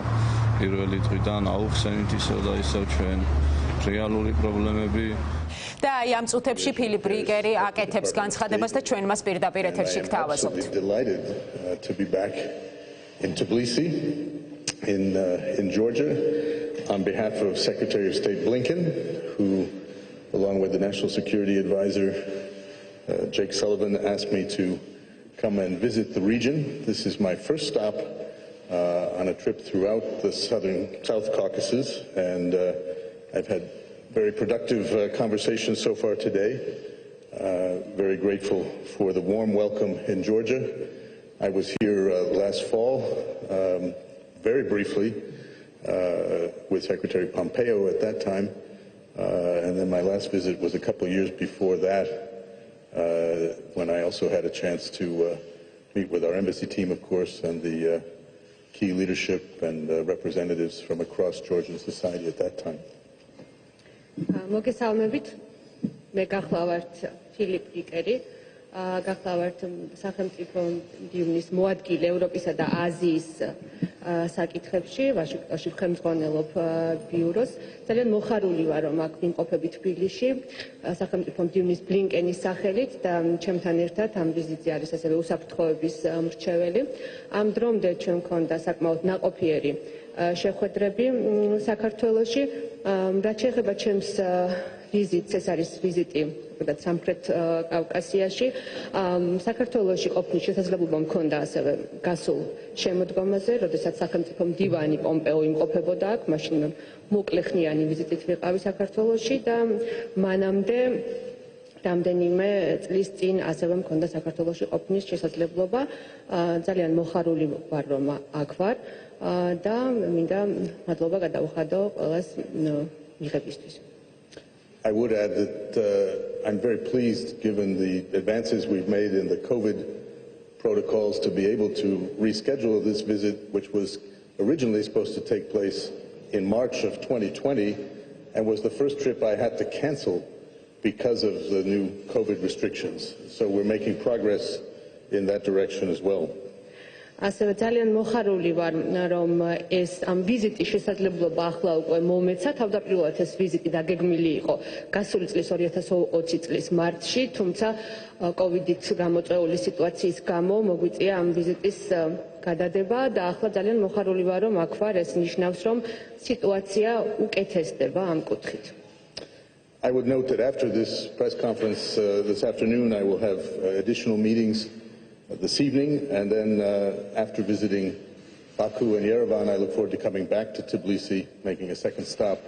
პირველი დღიდან აუხსენით ისევ და ისევ ჩვენ რეალური პრობლემები და აი ამ წუთებში ფილიპ რიკერი აკეთებს განცხადებას და ჩვენ მას პირდაპირ ეთერში გთავაზობთ. In Georgia on behalf of Secretary of State Blinken, who along with the National Security Advisor Jake Sullivan asked me to come and visit the region. This is my first stop on a trip throughout the South Caucasus, and I've had very productive conversations so far today very grateful for the warm welcome in Georgia. I was here last fall, very briefly, with Secretary Pompeo at that time, and then my last visit was a couple of years before that, when I also had a chance to meet with our embassy team, of course, and the key leadership and representatives from across Georgian society at that time. მოგესალმებით. მე გახლავართ ფილიპ რიკერი, გახლავართ სახელმწიფო მდივნის მოადგილე ევროპისა და აზიის საკითხებში, ვაშინგტონში ხელმძღვანელობ ბიუროს. ძალიან მოხარული ვარ, რომ აქ ვიმყოფები თბილისში, სახელმწიფო მდივნის ბლინკენის სახელით და ჩემთან ერთად ამ ვიზიტზე არის ასევე უსაფრთხოების მრჩეველი. ამ დრომდე ჩვენ მქონდა საკმაოდ ნაყოფიერი შეხვედრები საქართველოში. რაც შეეხება ჩემს ვიზიტს, ეს არის ვიზიტი სამხრეთ კავკასიაში. საქართველოში ყოფნის შესაძლებლობა მქონდა ასევე გასულ შემოდგომაზე, როდესაც სახელმწიფო მდივანი პომპეო იმყოფებოდა აქ, მაშინ მოკლეხნიანი ვიზიტით ვიყავი საქართველოში და მანამდე რამდენიმე წლის წინ ასევე მქონდა საქართველოში ყოფნის შესაძლებლობა. ძალიან მოხარული ვარ, რომ აქ ვარ და მინდა მადლობა გადავუხადო ყველას მიღებისთვის. I would add that I'm very pleased, given the advances we've made in the COVID protocols, to be able to reschedule this visit, which was originally supposed to take place in March of 2020, and was the first trip I had to cancel because of the new COVID restrictions. So we're making progress in that direction as well. ასევე ძალიან მოხარული ვარ, რომ ეს ამ ვიზიტის შესაძლებლობა ახლა უკვე მომეცა. თავდაპირველად ეს ვიზიტი დაგეგმილი იყო გასული წლის 2020 წლის მარტში, თუმცა კოვიდით გამოწვეული სიტუაციის გამო მოგვიწია ამ ვიზიტის გადადება და ახლა ძალიან მოხარული ვარ, რომ აქ ვარ. ეს ნიშნავს, რომ სიტუაცია უკეთესდება ამ კუთხით. I would note that after this press conference this afternoon, I will have additional meetings this evening, and then after visiting Baku and Yerevan, I look forward to coming back to Tbilisi, making a second stop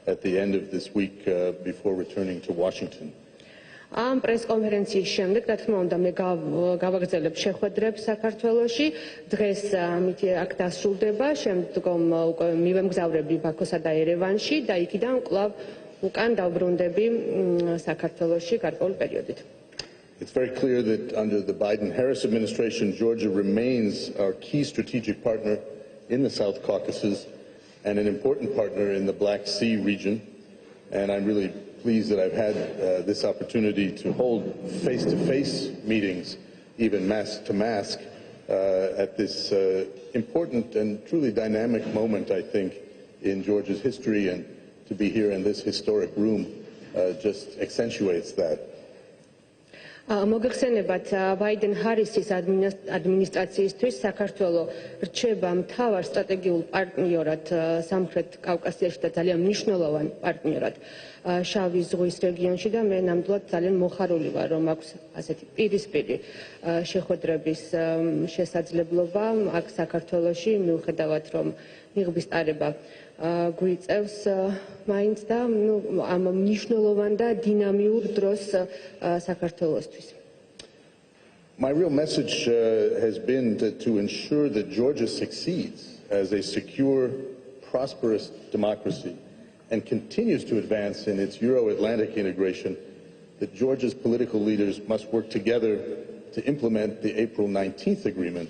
at the end of this week before returning to Washington. ამ პრეს კონფერენციის შემდეგ, რა თქმა უნდა, მე გავაგრძელებ შეხვედრებს საქართველოში. დღეს ამით აქ დასრულდება, შემდგომ უკვე მივემგზავრები ბაქოსა და ერევანში და იქიდან კვლავ უკან დავბრუნდები საქართველოში გარკვეულ პერიოდით. It's very clear that under the Biden-Harris administration, Georgia remains our key strategic partner in the South Caucasus and an important partner in the Black Sea region. And I'm really pleased that I've had this opportunity to hold face-to-face meetings, even mask-to-mask, at this important and truly dynamic moment, I think, in Georgia's history. And to be here in this historic room just accentuates that. მოგეხსენებათ, ბაიდენ-ჰარისის ადმინისტრაციისთვის საქართველო რჩება მთავარ სტრატეგიულ პარტნიორად სამხრეთ კავკასიაში და ძალიან მნიშვნელოვან პარტნიორად შავი ზღვის რეგიონში და მე ნამდვილად ძალიან მოხარული ვარ, რომ აქვს ასეთი პირისპირი შეხვედრების შესაძლებლობა აქ საქართველოში, მიუხედავად რომ მიღების ტარება გვიწევს მაინც და ამ მნიშვნელოვან და დინამიურ დროს საქართველოსთვის. My real message has been to ensure that Georgia succeeds as a secure, prosperous democracy and continues to advance in its Euro-Atlantic integration, that Georgia's political leaders must work together to implement the April 19th agreement,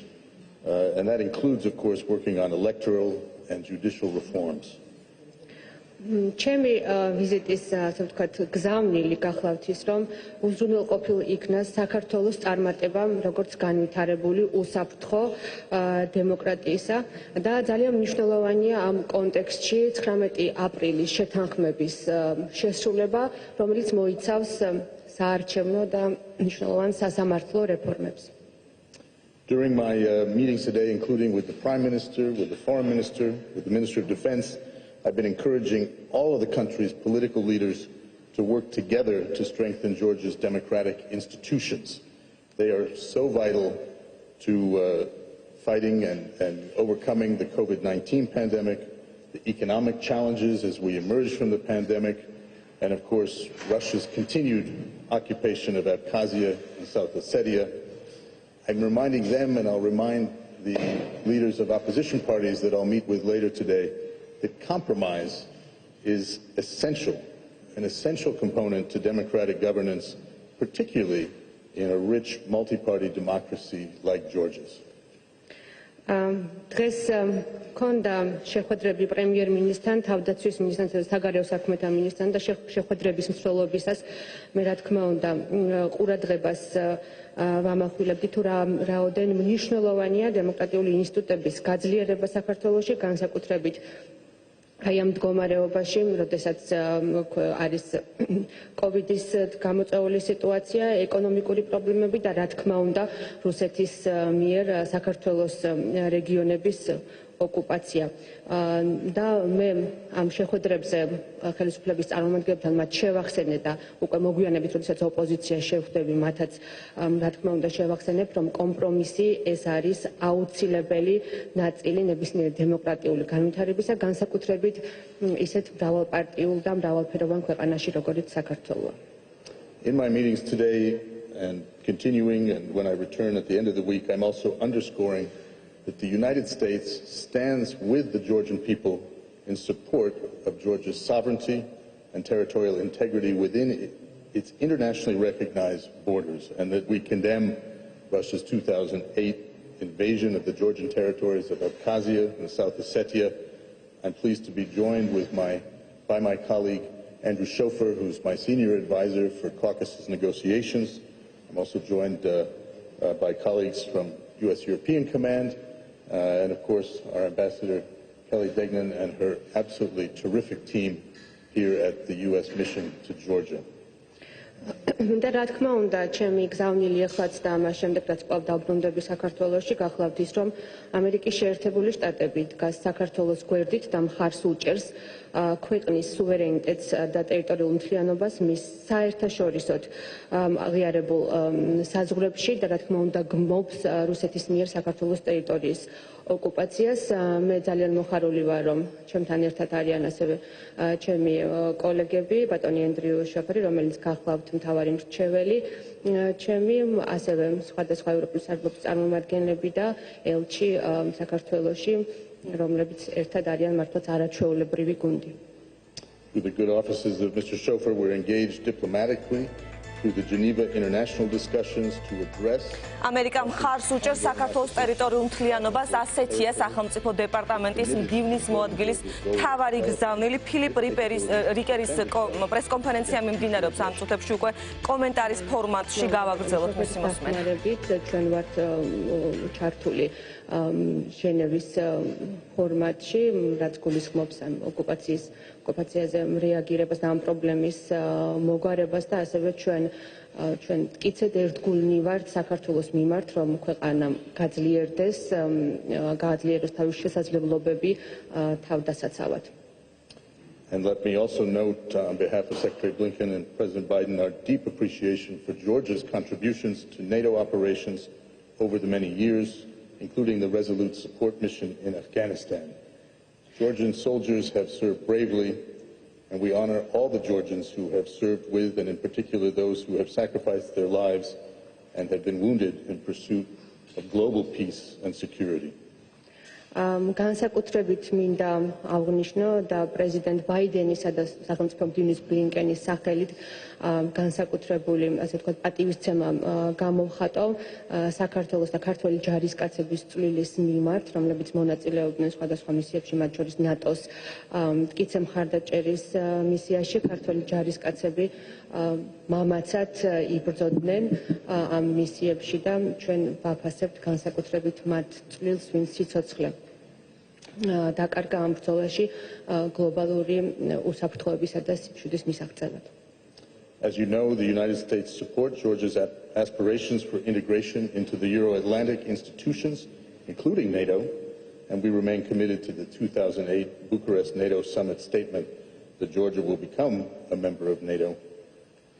and that includes, of course, working on electoral and judicial reforms. ჩემი ვიზიტის, ასე ვთქვათ, გზავნილი გახლავთ ის, რომ უზრუნველყოფილ იქნას საქართველოს წარმატება, როგორც განვითარებული უსაფრთხო დემოკრატიისა და ძალიან მნიშვნელოვანია ამ კონტექსტში 19 აპრილის შეთანხმების შესრულება, რომელიც მოიცავს საარჩევნო და მნიშვნელოვან სასამართლო რეფორმებს. During my meetings today, including with the Prime Minister, with the Foreign Minister, with the Minister of Defense, I've been encouraging all of the country's political leaders to work together to strengthen Georgia's democratic institutions. They are so vital to fighting and overcoming the COVID-19 pandemic, the economic challenges as we emerge from the pandemic, and of course Russia's continued occupation of Abkhazia and South Ossetia. I'm reminding them, and I'll remind the leaders of opposition parties that I'll meet with later today, that compromise is essential, an essential component to democratic governance, particularly in a rich multi-party democracy like Georgia's. დღეს ქონდა შეხვედრები პრემიერ-მინისტრთან, თავდაცვის მინისტრთან, საგარეო საქმეთა მინისტრთან და შეხვედრების მსვლელობისას მე რა თქმა უნდა ყურადღებას ვამახვილებდი თუ რაოდენ მნიშვნელოვანია დემოკრატიული ინსტიტუტების გაძლიერება საქართველოში, განსაკუთრებით აი ამ მდგომარეობაში, როდესაც არის კოვიდის გამოწვეული სიტუაცია, ეკონომიკური პრობლემები და რა თქმა უნდა რუსეთის მიერ საქართველოს რეგიონების ოკუპაცია. და მე ამ შეხვედრებზე ხელისუფლების წარმომადგენლებთან მათ შევახსენე და უკვე მოგვიანებით, როდესაც ოპოზიცია შევხვდები, მათაც რა თქმა უნდა შევახსენებ, რომ კომპრომისი ეს არის აუცილებელი ნაწილი ნებისმიერი დემოკრატიული განვითარებისა, განსაკუთრებით ისეთ მრავალპარტიულ და მრავალფეროვან ქვეყანაში, როგორიც საქართველოა. In my meetings today and continuing, and when I return at the end of the week, I'm also underscoring that the United States stands with the Georgian people in support of Georgia's sovereignty and territorial integrity within its internationally recognized borders, and that we condemn Russia's 2008 invasion of the Georgian territories of Abkhazia and South Ossetia. I'm pleased to be joined by my colleague Andrew Schofer, who's my senior advisor for Caucasus negotiations. I'm also joined by colleagues from U.S. European Command, and of course our Ambassador Kelly Degnan and her absolutely terrific team here at the U.S. mission to Georgia. და რა თქმა უნდა, ჩემი გზავნილი ახლაც და ამას შემდეგ რაც კვლავ დავბრუნდები საქართველოში, გახლავთ ის, რომ ამერიკის შეერთებული შტატები დგას საქართველოს გვერდით და მხარს უჭერს ქვეყნის სუვერენიტეტს და ტერიტორიულ მთლიანობას მის საერთაშორისოდ აღიარებულ საზღვრებში და რა თქმა უნდა გმობს რუსეთის მიერ საქართველოს ტერიტორიის ოკუპაციას. მე ძალიან მოხარული ვარ, რომ ჩემთან ერთად არიან ასევე ჩემი კოლეგები, ბატონი ენდრიუ შოფერი, რომელიც გახლავთ მთავარი მრჩეველი, ჩემი ასევე სხვადასხვა ევროპის საგრუპის წარმომადგენლები და ელჩი საქართველოში, რომლებიც ერთად არიან მართლაც არაჩვეულებრივი გუნდი. Through the good offices of Mr. Schofer, we're engaged diplomatically through the Geneva international discussions to address America მხარს უჭერს საქართველოს ტერიტორიულ მთლიანობას, ასეთია სახელმწიფო დეპარტამენტის მდივნის მოადგილის მთავარი გზავნილი ფილიპ რიკერის პრესკონფერენცია მიმდინარეობს ამ წუთებში უკვე კომენტარის ფორმატში გავაგრძელოთ მისი მოსმენა. ჩვენ ვართ ჩართული ჟენევის ფორმატში, რაც გულისხმობს ამ ოკუპაციაზე რეაგირებას და ამ პრობლემის მოგვარებას და ასევე ჩვენ მტკიცედ ერთგულნი ვართ საქართველოს მიმართ, რომ ქვეყანამ გააძლიეროს თავის შესაძლებლობები თავდასაცავად. And let me also note on behalf of Secretary Blinken and President Biden our deep appreciation for Georgia's contributions to NATO operations over the many years, including the resolute support mission in Afghanistan. Georgian soldiers have served bravely, and we honor all the Georgians who have served with, and in particular those who have sacrificed their lives and have been wounded in pursuit of global peace and security. განსაკუთრებით მინდა აღვნიშნო და პრეზიდენტ ბაიდენისა და სახელმწიფო მდივნის ბლინკენის სახელით განსაკუთრებული, ასე ვთქვათ, პატივისცემა გამოვხატო საქართველოს და ქართველი ჯარისკაცების წვლილის მიმართ, რომლებიც მონაწილეობდნენ სხვადასხვა მისიებში, მათ შორის ნატოს მტკიცე მხარდაჭერის მისიაში. ქართველი ჯარისკაცები მამაცად იბრძოდნენ ამ მისიებში და ჩვენ ვაფასებთ განსაკუთრებით მათ წვლილს, ვინც სიცოცხლე დაკარგა ამ ბრძოლაში გლობალური უსაფრთხოებისა და სიჩუდის მისაღწევად. As you know, the United States supports Georgia's aspirations for integration into the Euro-Atlantic institutions, including NATO, and we remain committed to the 2008 Bucharest NATO summit statement that Georgia will become a member of NATO.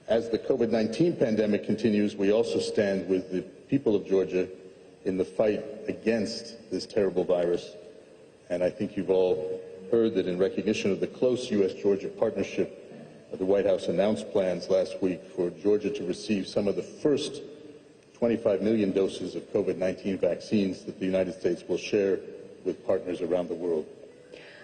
As the COVID-19 pandemic continues, we also stand with the people of Georgia in the fight against this terrible virus. And I think you've all heard that in recognition of the close U.S.-Georgia partnership, The White House announced plans last week for Georgia to receive some of the first 25 million doses of COVID-19 vaccines that the United States will share with partners around the world.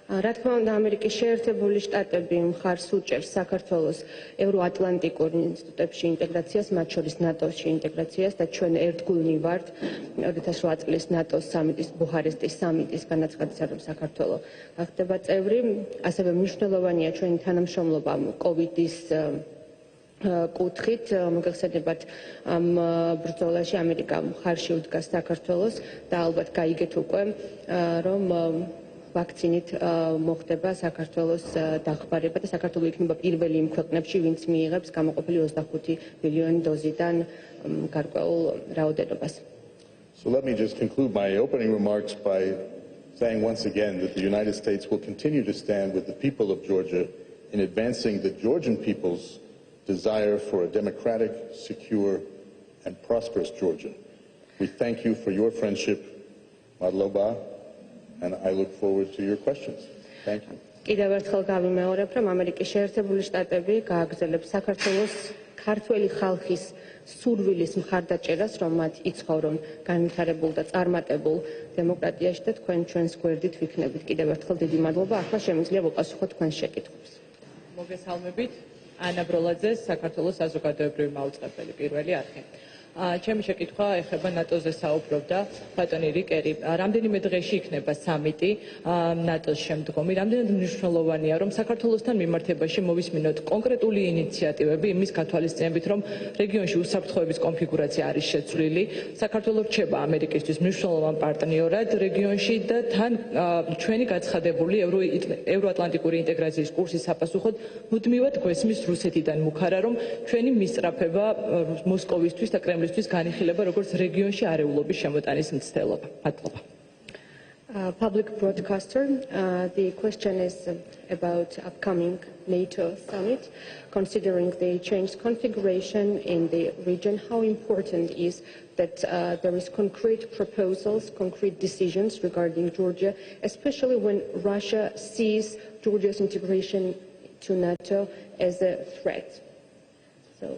რა თქმა უნდა, ამერიკის შეერთებული შტატები მხარს უჭერს საქართველოს ევროატლანტიკურ ინსტიტუტებში ინტეგრაციას, მათ შორის ნატოში ინტეგრაციას და ჩვენ ერთგულნი ვართ 2008 წლის ნატოს სამიტის ბუხარესტის სამიტის განაცხადისა, რომ საქართველოს ხდება წევრი. ასევე მნიშვნელოვანია ჩვენი თანამშრომლობა კოვიდის კუთხით. მოგეხსენებათ, ამ ბრძოლაში ამერიკა მხარში უდგას საქართველოს და ალბათ გაიგეთ უკვე, რომ ვაქცინით მოხდება საქართველოს დახმარება და საქართველო იქნება პირველი იმ ქვეყნებში, ვინც მიიღებს გამოყოფილი 25 მილიონი დოზიდან გარკვეულ რაოდენობას. So let me just conclude my opening remarks by saying once again that the United States will continue to stand with the people of Georgia in advancing the Georgian people's desire for a democratic, secure, and prosperous Georgia. We thank you for your friendship, Madloba, and I look forward to your questions. Thank you. კიდევ ერთხელ გავიმეორებ, რომ ამერიკის შეერთებული შტატები გააგრძელებს საქართველოს ქართველი ხალხის სურვილის მხარდაჭერას, რომ მათ იცხოვრონ განვითარებულ და წარმატებულ დემოკრატიაში და თქვენ ჩვენს გვერდით ვიქნებით. კიდევ ერთხელ დიდი მადლობა. ახლა შემიძლია ვუპასუხოთ თქვენს შეკითხვებს. მოგესალმებით. ანა ბროლაძე, საქართველოს საზოგადოებრივი მაუწყებელი პირველი არხი. ჩემი შეკითხვა ეხება ნატოზე საუბრობდა ბატონი რიკერი. რამდენიმე დღეში იქნება სამიტი ნატოს შემდგომი. რამდენად მნიშვნელოვანია, რომ საქართველოსთან მიმართებაში მოვისმინოთ კონკრეტული ინიციატივები იმის გათვალისწინებით, რომ რეგიონში უსაფრთხოების კონფიგურაცია არის შეცვლილი. საქართველო რჩება ამერიკისთვის მნიშვნელოვან პარტნიორად რეგიონში და თან ჩვენი გაცხადებული ევროატლანტიკური ინტეგრაციის კურსის საპასუხოდ მუდმივად გვესმის რუსეთიდან მუქარა, რომ ჩვენი მისწრაფება მოსკოვისთვის და კრემლისთვის განიხილება როგორც რეგიონში არეულობის შემოტანის მცდელობა. მადლობა. Public broadcaster, the question is about upcoming NATO summit. Considering the changed configuration in the region, how important is that there is concrete proposals, concrete decisions regarding Georgia, especially when Russia sees Georgia's integration to NATO as a threat? So,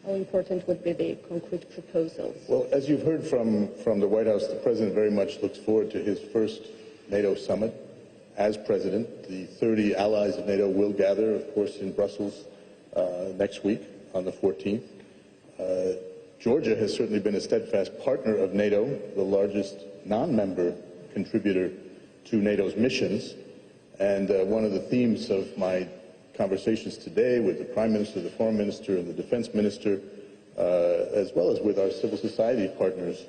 how important would be the concrete proposals? Well, as you've heard from the White House, the President very much looks forward to his first NATO summit as President. The 30 allies of NATO will gather, of course, in Brussels next week on the 14th. Georgia has certainly been a steadfast partner of NATO, the largest non-member contributor to NATO's missions. And one of the themes of my conversations today with the Prime Minister, the Foreign Minister, and the Defense Minister, as well as with our civil society partners,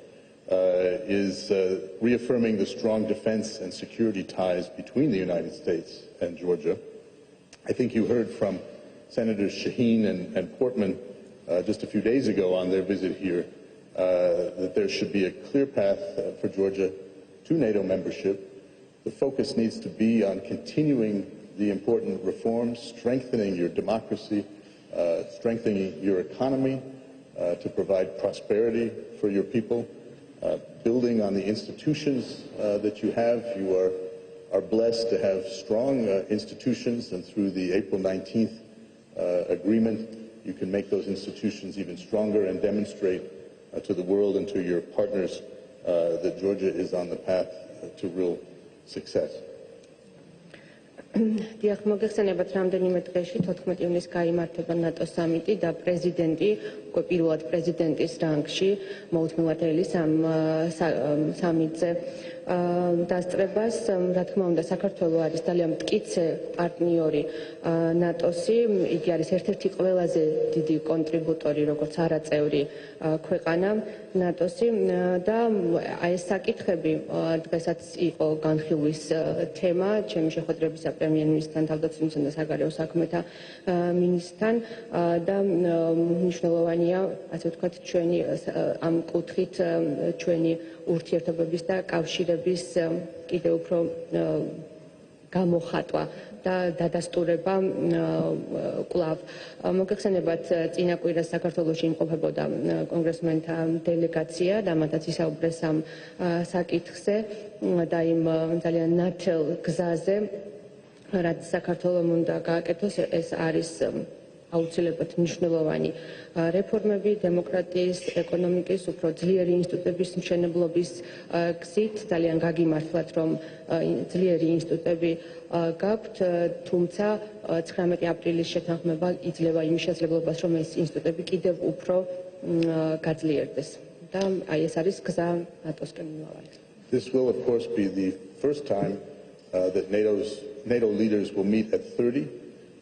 is reaffirming the strong defense and security ties between the United States and Georgia. I think you heard from Senators Shaheen and Portman just a few days ago on their visit here that there should be a clear path for Georgia to NATO membership. The focus needs to be on continuing the important reforms, strengthening your democracy, strengthening your economy to provide prosperity for your people, building on the institutions that you have. You are blessed to have strong institutions, and through the April 19th agreement, you can make those institutions even stronger and demonstrate to the world and to your partners that Georgia is on the path to real success. დიახ, მოგეხსენებათ, რამდენიმე დღეში 14 ივნისს გაიმართება ნატოს სამიტი და პრეზიდენტი, უკვე პირველად პრეზიდენტის რანგში მოუთმევად ელის ამ სამიტზე დასწრებას. რა თქმა უნდა, საქართველო არის ძალიან მტკიცე პარტნიორი ნატოსი. იგი არის ერთ-ერთი ყველაზე დიდი კონტრიბუტორი, როგორც არაწევრი ქვეყანა ნატოსი და აი ეს საკითხები დღესაც იყო განხილვის თემა ჩემი შეხვედრებისა პრემიერ-მინისტრთან, თავდაცვითმცემ და საგარეო საქმეთა მინისტრთან და მნიშვნელოვანია, ასე ვთქვათ, ჩვენი ამ კუთხით ჩვენი ურთიერთობების და კავშირების კიდევ უფრო გამოხატვა და დადასტურება კვლავ. მოგეხსენებათ, წინა კვირას საქართველოში იმყოფებოდა კონგრესმენთა დელეგაცია და მათაც ისაუბრეს ამ საკითხზე და იმ ძალიან ნათელ გზაზე რაც საქართველოს უნდა გააკეთოს, ეს არის აუცილებლად მნიშვნელოვანი რეფორმები დემოკრატიის, ეკონომიკის, უფრო ძლიერი ინსტიტუტების მშენებლობის გზით. ძალიან გაგიმართლათ, რომ ძლიერი ინსტიტუტები გაქვთ, თუმცა 19 აპრილის შეთანხმება იძლევა იმის შესაძლებლობას, რომ ეს ინსტიტუტები კიდევ უფრო გაძლიერდეს. და აი ეს არის გზა ნატოსკენ მიმავალ. This will of course be the first time that NATO leaders will meet at 30.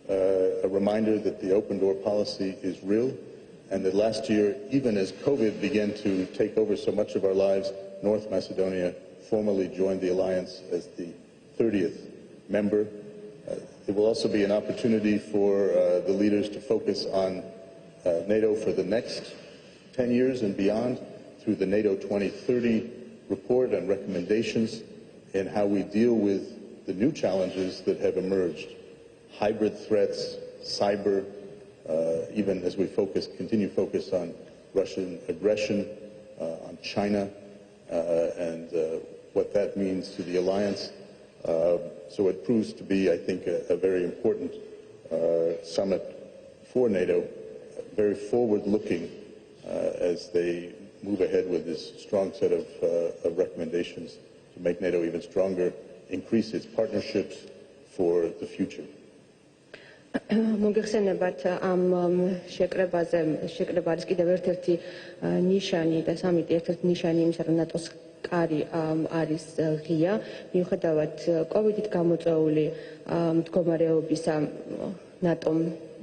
A reminder that the open door policy is real, and that last year, even as COVID began to take over so much of our lives, North Macedonia formally joined the alliance as the 30th member. It will also be an opportunity for the leaders to focus on NATO for the next 10 years and beyond through the NATO 2030 report and recommendations in how we deal with the new challenges that have emerged. Hybrid threats, cyber, even as we continue focus on Russian aggression, on China, and what that means to the alliance. So it proves to be, I think, a very important summit for NATO, very forward-looking as they move ahead with this strong set of recommendations to make NATO even stronger, increase its partnerships for the future. მოგეხსენებათ ამ შეკრებაზე არის კიდევ ერთ-ერთი ნიშანი და სამიტი ერთ-ერთი ნიშანი იმისა, რომ ნატოს კარი არის ღია, მიუხედავად კოვიდით გამოწვეული მდგომარეობისა, ნატომ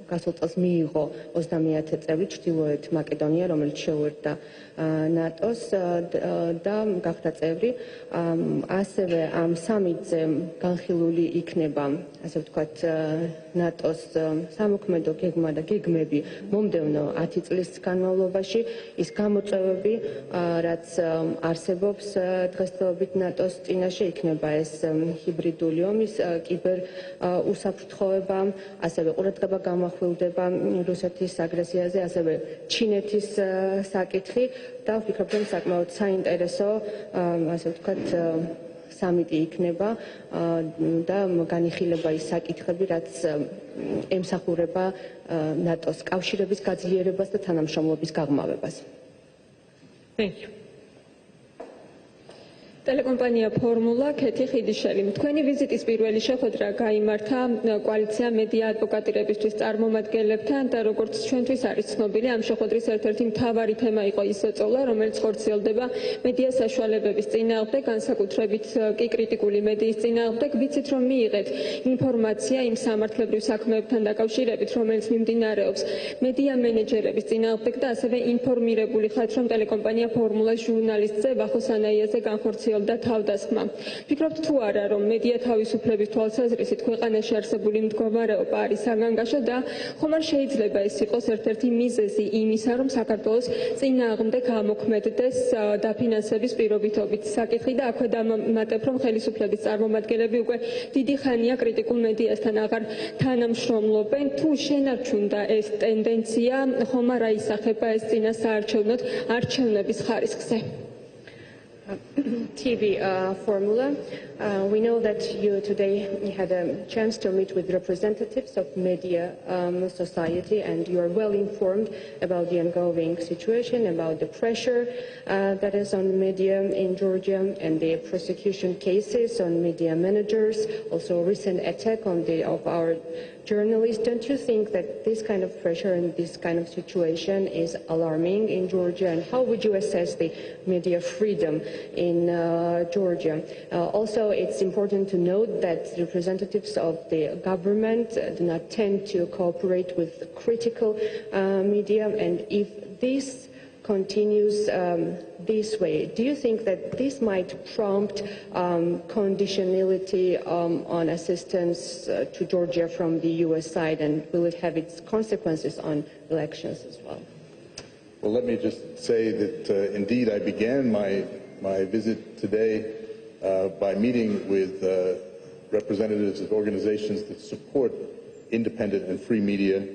გასულ წელს მიიღო 30 წევრი ჩრდილოეთ მაკედონია, რომელიც შეუერთდა ნატოს და გახდა წევრი. ასევე ამ სამიტზე განხილული იქნება, ასე ვთქვათ, ნატოს სამოქმედო გეგმა და გეგმები მომდევნო 10 წლის განმავლობაში, ის გამოწვევები, რაც არსებობს დღესდღეობით ნატოს წინაშე, იქნება ეს ჰიბრიდული ომის, კიბერ უსაფრთხოება, ასევე ყურადღება გამახვილდება რუსეთის აგრესიაზე, ასევე ჩინეთის საკითხი და ვფიქრობ, რომ საკმაოდ საინტერესო, ასე ვთქვათ, სამიტი იქნება და განიხილება ის საკითხები, რაც ემსახურება ნატოს კავშირების გაძლიერებას და თანამშრომლობის გაღრმავებას. Thank you. Telecompanija Formula, Keti Xidisheli. Თქვენი ვიზიტის პირველი შეხვედრა გაიმართა კოალიცია მედია ადვოკატირებისთვის წარმომადგენლებთან და როგორც ჩვენთვის არის ცნობილი, ამ შეხვედრის ერთ-ერთი მთავარი თემა იყო ის წოლა, რომელიც ხორციელდება მედია საშუალებების წინააღმდეგ, განსაკუთრებით კი კრიტიკული მედიის წინააღმდეგ. ვიცით, რომ მიიღეთ ინფორმაცია იმ სამართლებრივ საქმეებთან დაკავშირებით, რომელიც მიმდინარეობს მედია მენეჯერების წინააღმდეგ და ასევე ინფორმირებული ხართ, რომ ტელეკომპანია Formula-ს ჟურნალისტზე ვახოსანაიაზე განხორციელდა და თავდასხმა. ვფიქრობთ თუ არა, რომ მედია თავისუფლების თვალსაზრისით ქვეყანაში არსებული მდგომარეობა არის საგანგაშო და ხომ არ შეიძლება ეს იყოს ერთ-ერთი მიზეზი იმისა, რომ საქართველოს წინააღმდეგ ამოქმედდეს დაფინანსების პირობითობით საკითხი და აქვე დამატებ, რომ ხელისუფლების წარმომადგენლები უკვე დიდი ხანია კრიტიკულ მედიასთან აღარ თანამშრომლობენ. თუ შენარჩუნდა ეს ტენდენცია, ხომ არ აისახება ეს წინასაარჩევნოდ არჩევნების ხარისხზე? TV Formula. We know that you today had a chance to meet with representatives of media society, and you are well informed about the ongoing situation, about the pressure that is on media in Georgia and the prosecution cases on media managers, also recent attack on of our journalists. Don't you think that this kind of pressure and this kind of situation is alarming in Georgia, and how would you assess the media freedom in Georgia? Also, it's important to note that representatives of the government do not tend to cooperate with critical media, and if this continues this way, do you think that this might prompt conditionality on assistance to Georgia from the US side, and will it have its consequences on elections as well? Well, let me just say that indeed I began my visit today by meeting with representatives of organizations that support independent and free media,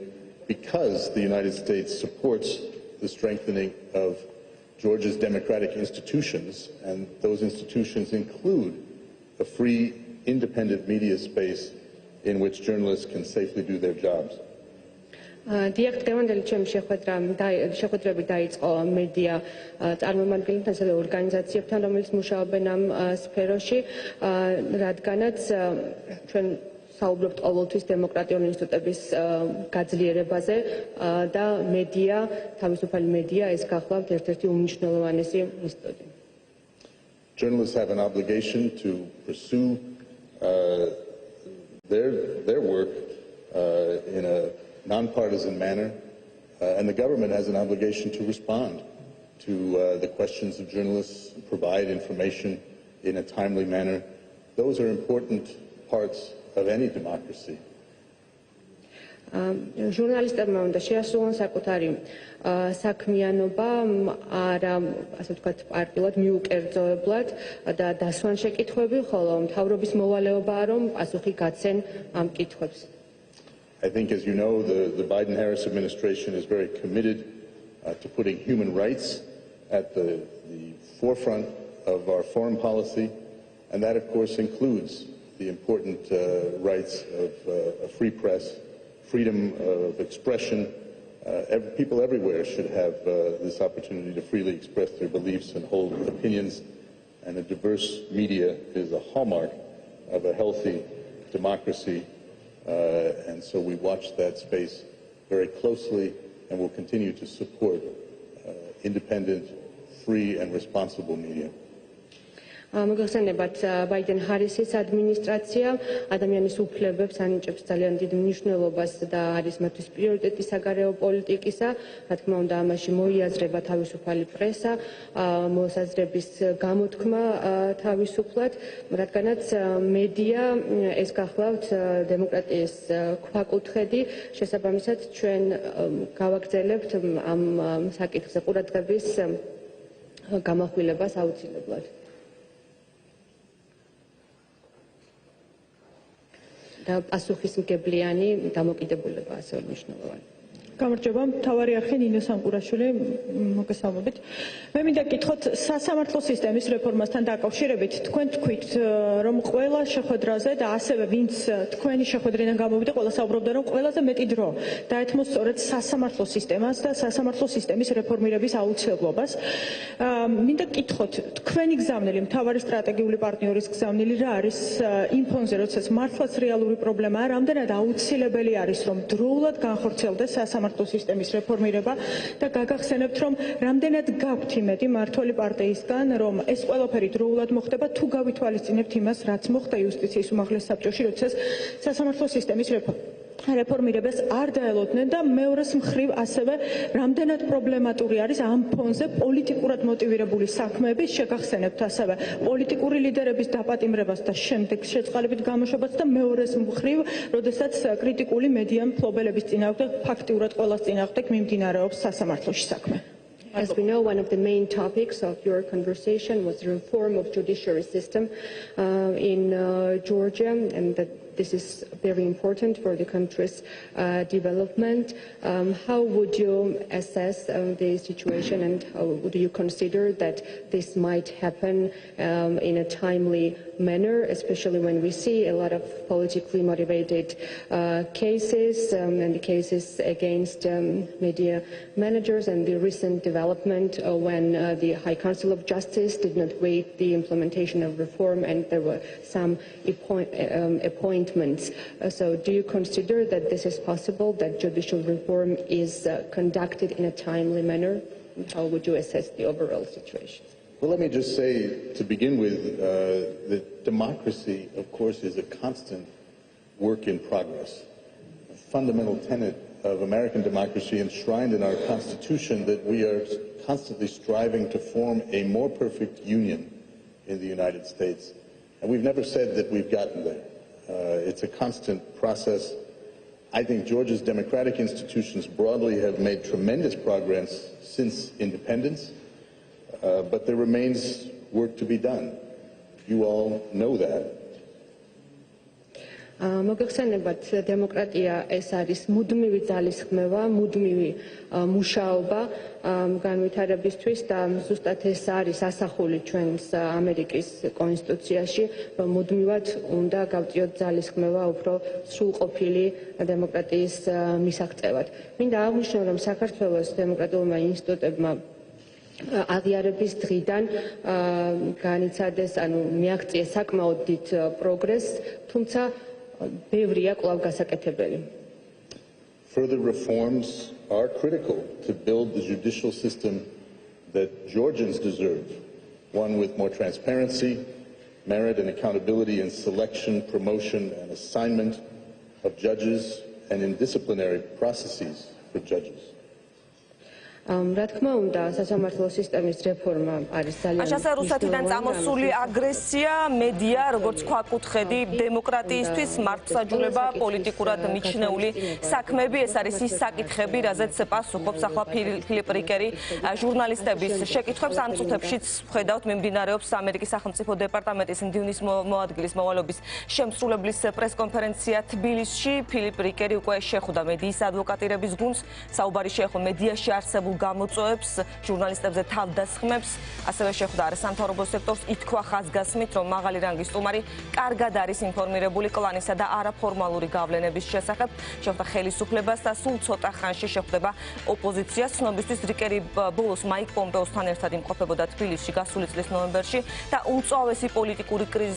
because the United States supports the strengthening of Georgia's democratic institutions, and those institutions include a free, independent media space in which journalists can safely do their jobs. დიახ, დღევანდელი ჩემი შეხვედრები დაიწყო მედია წარმომადგენლებთან, ასევე ორგანიზაციებთან, რომელიც მუშაობენ ამ სფეროში, რადგანაც ჩვენ საუბრობთ ყოველთვის დემოკრატიული ინსტიტუტების გაძლიერებაზე და მედია, თავისუფალი მედია ეს გახლავთ ერთ-ერთი უმნიშვნელოვანესი ინსტიტუტი. Journalists have an obligation to pursue their work in a nonpartisan manner, and the government has an obligation to respond to the questions of journalists, provide information in a timely manner. Those are important parts of any democracy. ჟურნალისტებმა უნდა შეასრულონ საკუთარი საქმიანობა არა, ასე ვთქვათ, პარტიულად, მიუკერძოებლად და დასვან შეკითხვები, ხოლო მთავრობის მოვალეობაა, რომ პასუხი გაცენ ამ კითხვებს. I think, as you know, the Biden-Harris administration is very committed to putting human rights at the forefront of our foreign policy, and that, of course, includes the important rights of a free press, freedom of expression. People everywhere should have this opportunity to freely express their beliefs and hold opinions, and a diverse media is a hallmark of a healthy democracy. And so we watch that space very closely and will continue to support independent, free and responsible media. მოგეხსენებათ, ბაიდენ-ჰარისის ადმინისტრაცია ადამიანის უფლებებს ანიჭებს ძალიან დიდ მნიშვნელობას და არის მათთვის პრიორიტეტი საგარეო პოლიტიკისა. რა თქმა უნდა, ამაში მოიაზრება თავისუფალი პრესა, მოსაზრების გამოთქმა თავისუფლად, რადგანაც მედია ეს გახლავთ დემოკრატიის ქვაკუთხედი. შესაბამისად, ჩვენ გავაგრძელებთ ამ საკითხზე ყურადღების გამახვილებას აუცილებლად. და პასუხისმგებლიანი დამოკიდებულება ასევე მნიშვნელოვანი. გამარჯობა, მთავარი არხი ნინო სამყურაშვილი, მოგესალმებით. მე მინდა გითხოთ სასამართლო სისტემის რეფორმასთან დაკავშირებით, თქვენ თქვით, რომ ყველა შეხვედრაზე და ასევე ვინც თქვენი შეხვედრიდან გამოვიდა, ყველა საუბრობდა, რომ ყველაზე მეტი დრო დაეთმოს სწორედ სასამართლო სისტემას და სასამართლო სისტემის რეფორმირების აუცილებლობას. მინდა გითხოთ, თქვენი გზავნილი, მთავარი სტრატეგიული პარტნიორის გზავნილი რა არის იმ ფონზე, როდესაც მართლაც რეალური პრობლემაა, რამდენად აუცილებელი არის, რომ დროულად განხორციელდეს სასამართლო სისტემის რეფორმირება და გაგახსენებთ, რომ რამდენად გაქვთ იმედი მართველი პარტიისგან, რომ ეს ყველაფერი დროულად მოხდება, თუ გავითვალისწინებთ იმას, რაც მოხდა იუსტიციის უმაღლეს საბჭოში, როდესაც სასამართლო სისტემის რეფორმირებას არ დაელოდნენ და მეორეს მხრივ ასევე რამდენად პრობლემატური არის ამ ფონზე პოლიტიკურად მოტივირებული საქმეების შეგახსენებთ ასევე პოლიტიკური ლიდერების დაპატიმრებას და შემდეგ შეწყალებით გამოშვებას და მეორეს მხრივ, როდესაც კრიტიკული მედია მფლობელების წინააღმდეგ ფაქტიურად ყველას წინააღმდეგ მიმდინარეობს სასამართლოში საქმე. As we know, one of the main topics of your conversation was the reform of judiciary system in Georgia, and that this is very important for the country's development. How would you assess the situation, and how would you consider that this might happen in a timely manner, especially when we see a lot of politically motivated cases and the cases against media managers, and the recent development when the High Council of Justice did not waive the implementation of reform, and there were some appointments. So do you consider that this is possible, that judicial reform is conducted in a timely manner? How would you assess the overall situation? Well, let me just say, to begin with, that democracy, of course, is a constant work in progress. A fundamental tenet of American democracy enshrined in our Constitution that we are constantly striving to form a more perfect union in the United States. And we've never said that we've gotten there. It's a constant process. I think Georgia's democratic institutions broadly have made tremendous progress since independence. But there remains work to be done. You all know that. მოგეხსენებათ, დემოკრატია ეს არის მუდმივი ძალისხმევა, მუდმივი მუშაობა განვითარებისთვის და ზუსტად ეს არის ასახული ჩვენს ამერიკის კონსტიტუციაში, რომ მუდმივად უნდა გავწიოთ ძალისხმევა უფრო სრულყოფილი დემოკრატიის მისაღწევად. მინდა აღვნიშნო, რომ საქართველოს დემოკრატიულმა ინსტიტუტებმა აღიარების დღიდან განიცადეს, ანუ მიაღწიეს საკმაოდ დიდ პროგრესს, თუმცა ბევრია კვლავ გასაკეთებელი. Further reforms are critical to build the judicial system that Georgians deserve, one with more transparency, merit and accountability in selection, promotion and assignment of judges and in disciplinary processes for judges. რა თქმა უნდა, სასამართლო სისტემის რეფორმა არის ძალიანაშასე რუსეთიდან წამოსული აგრესია, მედია, როგორც ქვაკუთხედი დემოკრატიისთვის, მართლმსაჯულება, პოლიტიკურად მიჩნეული საქმეები, ეს არის ის საკითხები, რაზეც პასუხობს ახლა ფილიპ რიკერი ჟურნალისტების შეკითხვებს. ამ წუთებშიც ხედავთ, მიმდინარეობს ამერიკის სახელმწიფო დეპარტამენტის მდივნის მოადგილის მოვალეობის შემსრულებლის პრესკონფერენცია თბილისში. ფილიპ რიკერი უკვე შეხვდა მედიის ადვოკატირების გუნდს, საუბარი შეეხო მედიაში არსებულ გამოწვევებს, ჟურნალისტებზე თავდასხმებს, ასევე შეხვდა არასამთავრობო სექტორს, ითქვა ხაზგასმით, რომ მაღალი რანგის სტუმარი კარგად არის ინფორმირებული კლანისა და არაფორმალური გავლენების შესახებ, შეხვდა ხელისუფლებას და სულ ცოტა ხანში შეხვდება ოპოზიციას. ცნობისთვის რიკერი ბოლოს მაიკ პომპეოსთან ერთად იმყოფებოდა თბილისში გასული წლის ნოემბერში და უმწვავესი პოლიტიკური კრიზის